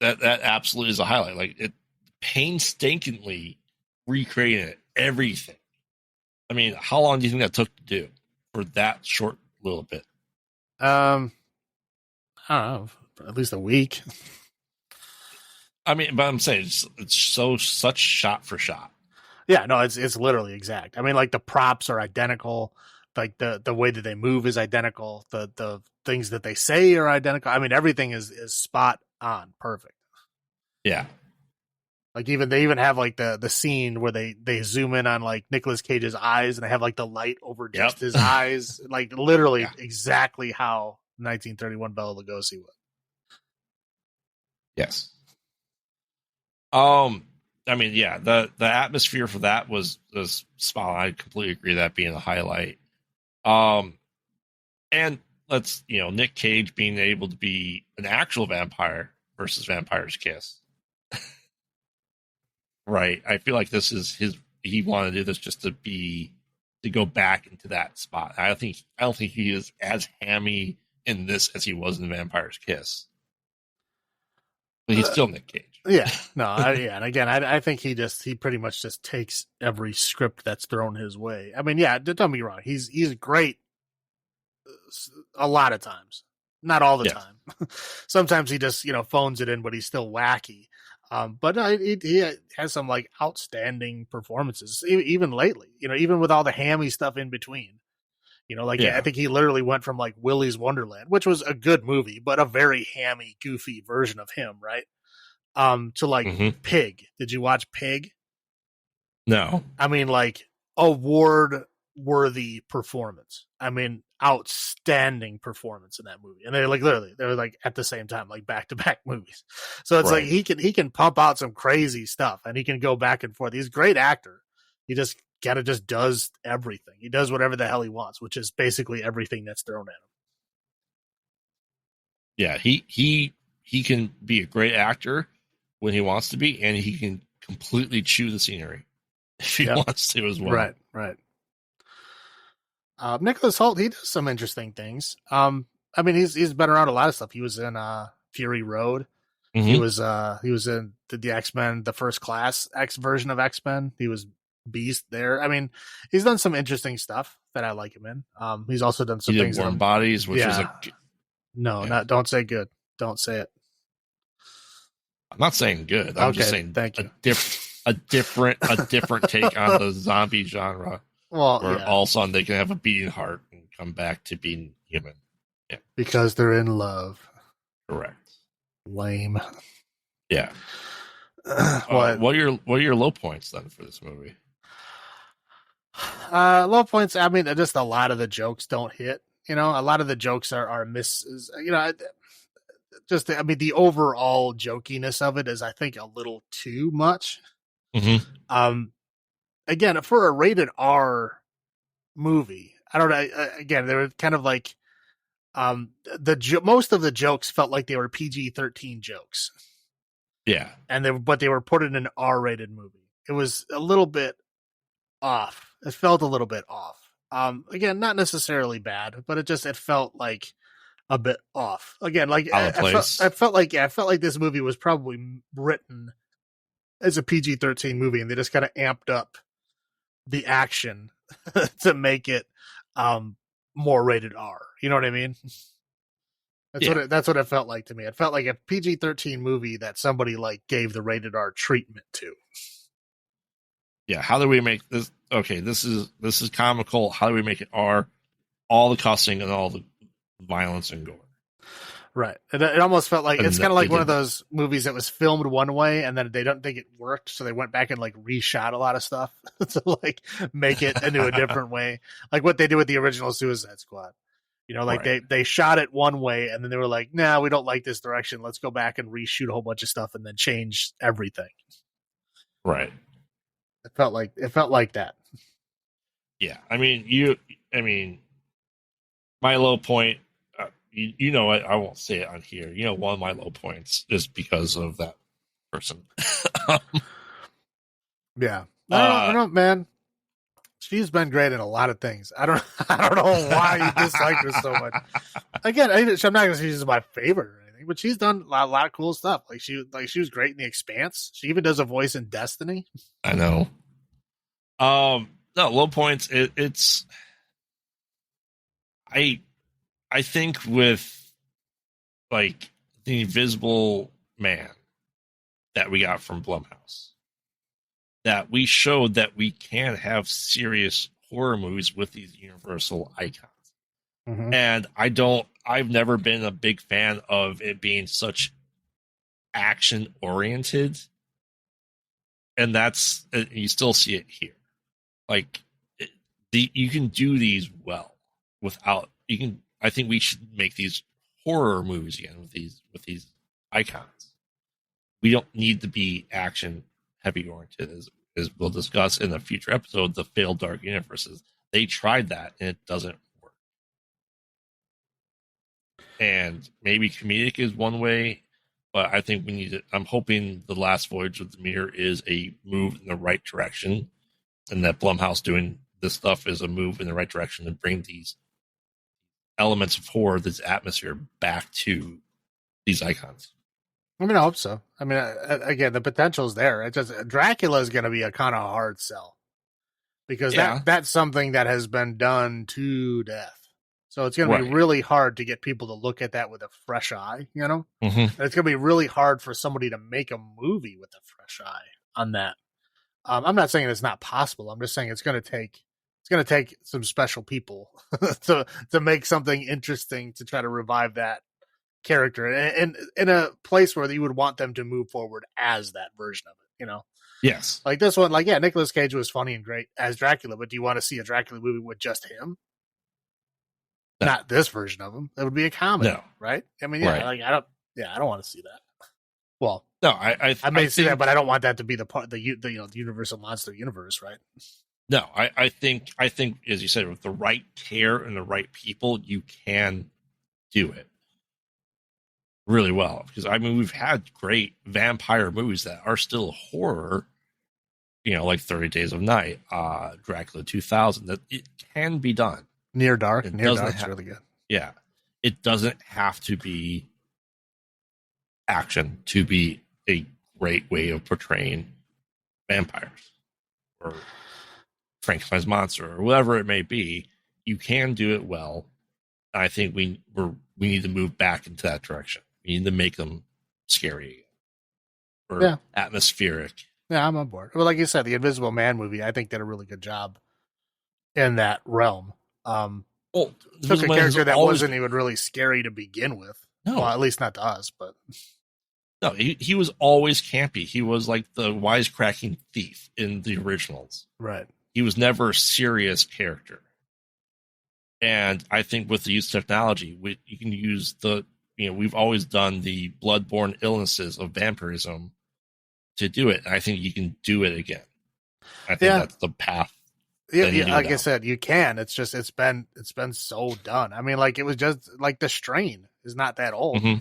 that absolutely is a highlight. Like it painstakingly recreated everything. I mean, how long do you think that took to do for that short little bit? I don't know, at least a week. I mean, but I'm saying it's such shot for shot. Yeah, no, it's literally exact. I mean, like the props are identical, like the way that they move is identical, the things that they say are identical. I mean, everything is spot on, perfect. Yeah. Like they even have like the scene where they zoom in on like Nicolas Cage's eyes and they have like the light over just his eyes, like literally exactly how 1931 Bela Lugosi was. Yes. I mean, yeah, the atmosphere for that was spot on. I completely agree that being the highlight. And Nick Cage being able to be an actual vampire versus Vampire's Kiss. Right. I feel like this is he wanted to do this just to go back into that spot. I don't think he is as hammy in this as he was in Vampire's Kiss. But he's still Nick Cage. Yeah, no, and again, I think he pretty much just takes every script that's thrown his way. I mean, yeah, don't get me wrong, he's great a lot of times, not all the time. Sometimes he just phones it in, but he's still wacky. But he has some like outstanding performances, even lately. Even with all the hammy stuff in between. I think he literally went from like Willy's Wonderland, which was a good movie, but a very hammy, goofy version of him, right? To like Pig. Did you watch Pig? No. I mean, like award worthy performance. I mean, outstanding performance in that movie. And they're like at the same time, like back to back movies. So it's like he can pump out some crazy stuff and he can go back and forth. He's a great actor. He just kind of just does everything. He does whatever the hell he wants, which is basically everything that's thrown at him. Yeah, he can be a great actor when he wants to be, and he can completely chew the scenery if he wants to as well. Right. Nicholas Hoult, he does some interesting things. I mean, he's been around a lot of stuff. He was in Fury Road. He Mhm. was in the X-Men, the First Class X version of X-Men. He was Beast there. I mean, he's done some interesting stuff that I like him in. He's also done He some did things that Warm I'm Bodies, which was yeah. a No, yeah. not don't say good. Don't say it. I'm not saying good. I'm just Okay, saying thank you. a different take on the zombie genre, Well, where yeah, all of a sudden they can have a beating heart and come back to being human. Yeah, because they're in love. correct. Lame. Yeah. What? What are your low points then for this movie? Low points. I mean, just a lot of the jokes don't hit. You know, a lot of the jokes are misses. You know, just I mean, the overall jokiness of it is, I think, a little too much. Mm-hmm. Um, again, for a rated R movie, I don't know. Again, they were kind of like most of the jokes felt like they were PG-13 jokes, Yeah. and they were put in an R-rated movie. It was a little bit off. It felt a little bit off. Again, not necessarily bad, but it felt like a bit off. Again, like Out of place. I felt like this movie was probably written as a PG-13 movie, and they just kind of amped up the action to make it um more rated R. You know what I mean? Yeah. That's what it felt like to me. It felt like a PG-13 movie that somebody like gave the rated R treatment to. Yeah. How do we make this? Okay, this is comical. How do we make it R? All the cussing and all the violence and gore. Right. It almost felt like And it's kind of they like one did of that. those movies that was filmed one way and then they don't think it worked, so they went back and like reshot a lot of stuff to like make it into a different way. Like what they did with the original Suicide Squad. You know, like Right. they shot it one way and then they were like, "Nah, we don't like this direction. Let's go back and reshoot a whole bunch of stuff and then change everything." Right. It felt like that. Yeah. I mean, my low point, you know, I won't say it on here. You know, one of my low points is because of that person. Yeah. I uh, don't know, man. She's been great in a lot of things. I don't know why you dislike her so much. Again, I'm not gonna say she's my favorite or anything, but she's done a lot of cool stuff. She was great in The Expanse. She even does a voice in Destiny. I know. No, low points. It's I I think with like the Invisible Man that we got from Blumhouse, that we showed that we can have serious horror movies with these universal icons. Mm-hmm. And I've never been a big fan of it being such action oriented. And you still see it here. Like, you can do these well I think we should make these horror movies again with these icons. We don't need to be action heavy oriented, as we'll discuss in a future episode, the failed dark universes. They tried that and it doesn't work. And maybe comedic is one way, but I think we need to. I'm hoping the Last Voyage of the Mirror is a move in the right direction, and that Blumhouse doing this stuff is a move in the right direction to bring these elements of horror, this atmosphere, back to these icons. I mean, I hope so. I mean, again, the potential's there. It just Dracula is going to be a kind of hard sell because Yeah, that's something that has been done to death. So it's going to be right. really hard to get people to look at that with a fresh eye, you know? Mm-hmm. And it's going to be really hard for somebody to make a movie with a fresh eye on that. I'm not saying it's not possible. I'm just saying it's going to take some special people to make something interesting to try to revive that character and in a place where you would want them to move forward as that version of it, you know? Yes. Like this one, like, yeah, Nicolas Cage was funny and great as Dracula, but do you want to see a Dracula movie with just him? No. Not this version of him. It would be a comedy, No. right? I mean, yeah, Right. like I don't want to see that. Well, No, I may see that, but I don't want that to be the Universal Monster Universe, right? No, I think as you said, with the right care and the right people, you can do it really well. Because I mean, we've had great vampire movies that are still horror, you know, like 30 Days of Night, Dracula 2000. That it can be done. Near Dark, It Near doesn't Dark's have, really good. yeah, it doesn't have to be action to be a great way of portraying vampires or Frankenstein's monster or whatever it may be. You can do it well. I think we need to move back into that direction. We need to make them scary or atmospheric. Yeah, I'm on board. Well, like you said, the Invisible Man movie, I think did a really good job in that realm. Took a character that wasn't even really scary to begin with. No, well, at least not to us, but no, he was always campy. He was like the wisecracking thief in the originals. Right. He was never a serious character. And I think with the use of technology, you can use we've always done the bloodborne illnesses of vampirism to do it. And I think you can do it again. I think that's the path. Yeah, like I said, you can. It's just it's been so done. I mean, like it was just like The Strain is not that old. Mm-hmm.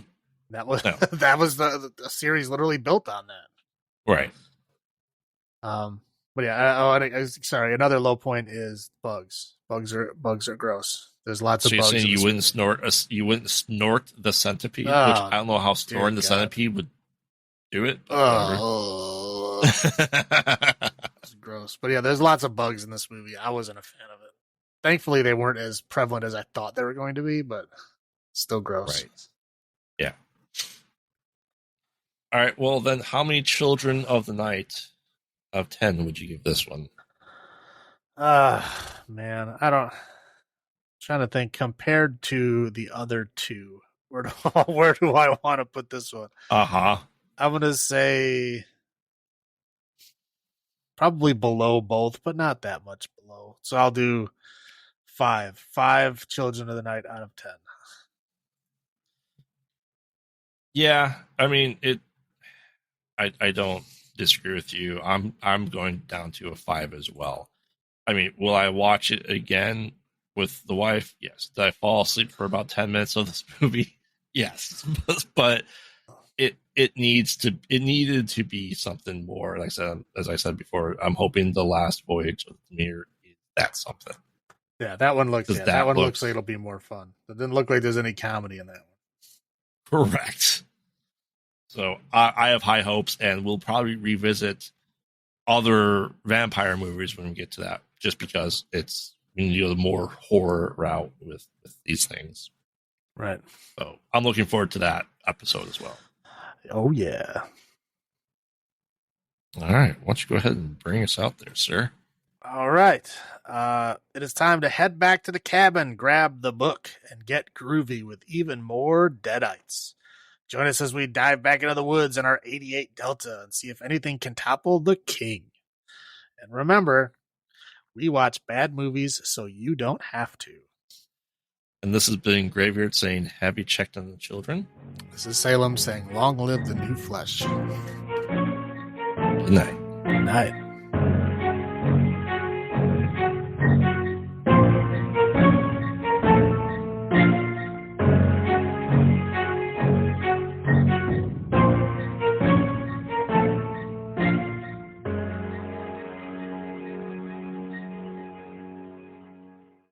That was that was the series literally built on that. Right. But yeah, sorry. Another low point is bugs. Bugs are gross. There's lots of bugs. So you're saying you wouldn't snort the centipede, which I don't know how snorting the centipede would do it. It's gross. But yeah, there's lots of bugs in this movie. I wasn't a fan of it. Thankfully, they weren't as prevalent as I thought they were going to be, but still gross. Right. Yeah. All right. Well, then, how many Children of the Night of 10 would you give this one? Man, I don't. I'm trying to think. Compared to the other two, where do I want to put this one? I'm gonna say probably below both, but not that much below. So I'll do 5. 5 Children of the Night out of 10. Yeah, I mean it. I don't disagree with you. I'm going down to a 5 as well. I mean, will I watch it again with the wife? Yes. Did I fall asleep for about 10 minutes of this movie? Yes. But it needed to be something more. Like as I said before, I'm hoping The Last Voyage of the Mirror is that something. Yeah, that one looks looks like it'll be more fun. It didn't look like there's any comedy in that one. Correct. So I have high hopes, and we'll probably revisit other vampire movies when we get to that, just because we need to go the more horror route with these things. Right. So I'm looking forward to that episode as well. Oh, yeah. All right. Why don't you go ahead and bring us out there, sir? All right. It is time to head back to the cabin, grab the book, and get groovy with even more Deadites. Join us as we dive back into the woods in our 88 Delta and see if anything can topple the king. And remember, we watch bad movies so you don't have to. And this has been Graveyard saying, have you checked on the children? This is Salem saying, long live the new flesh. Good night. Good night.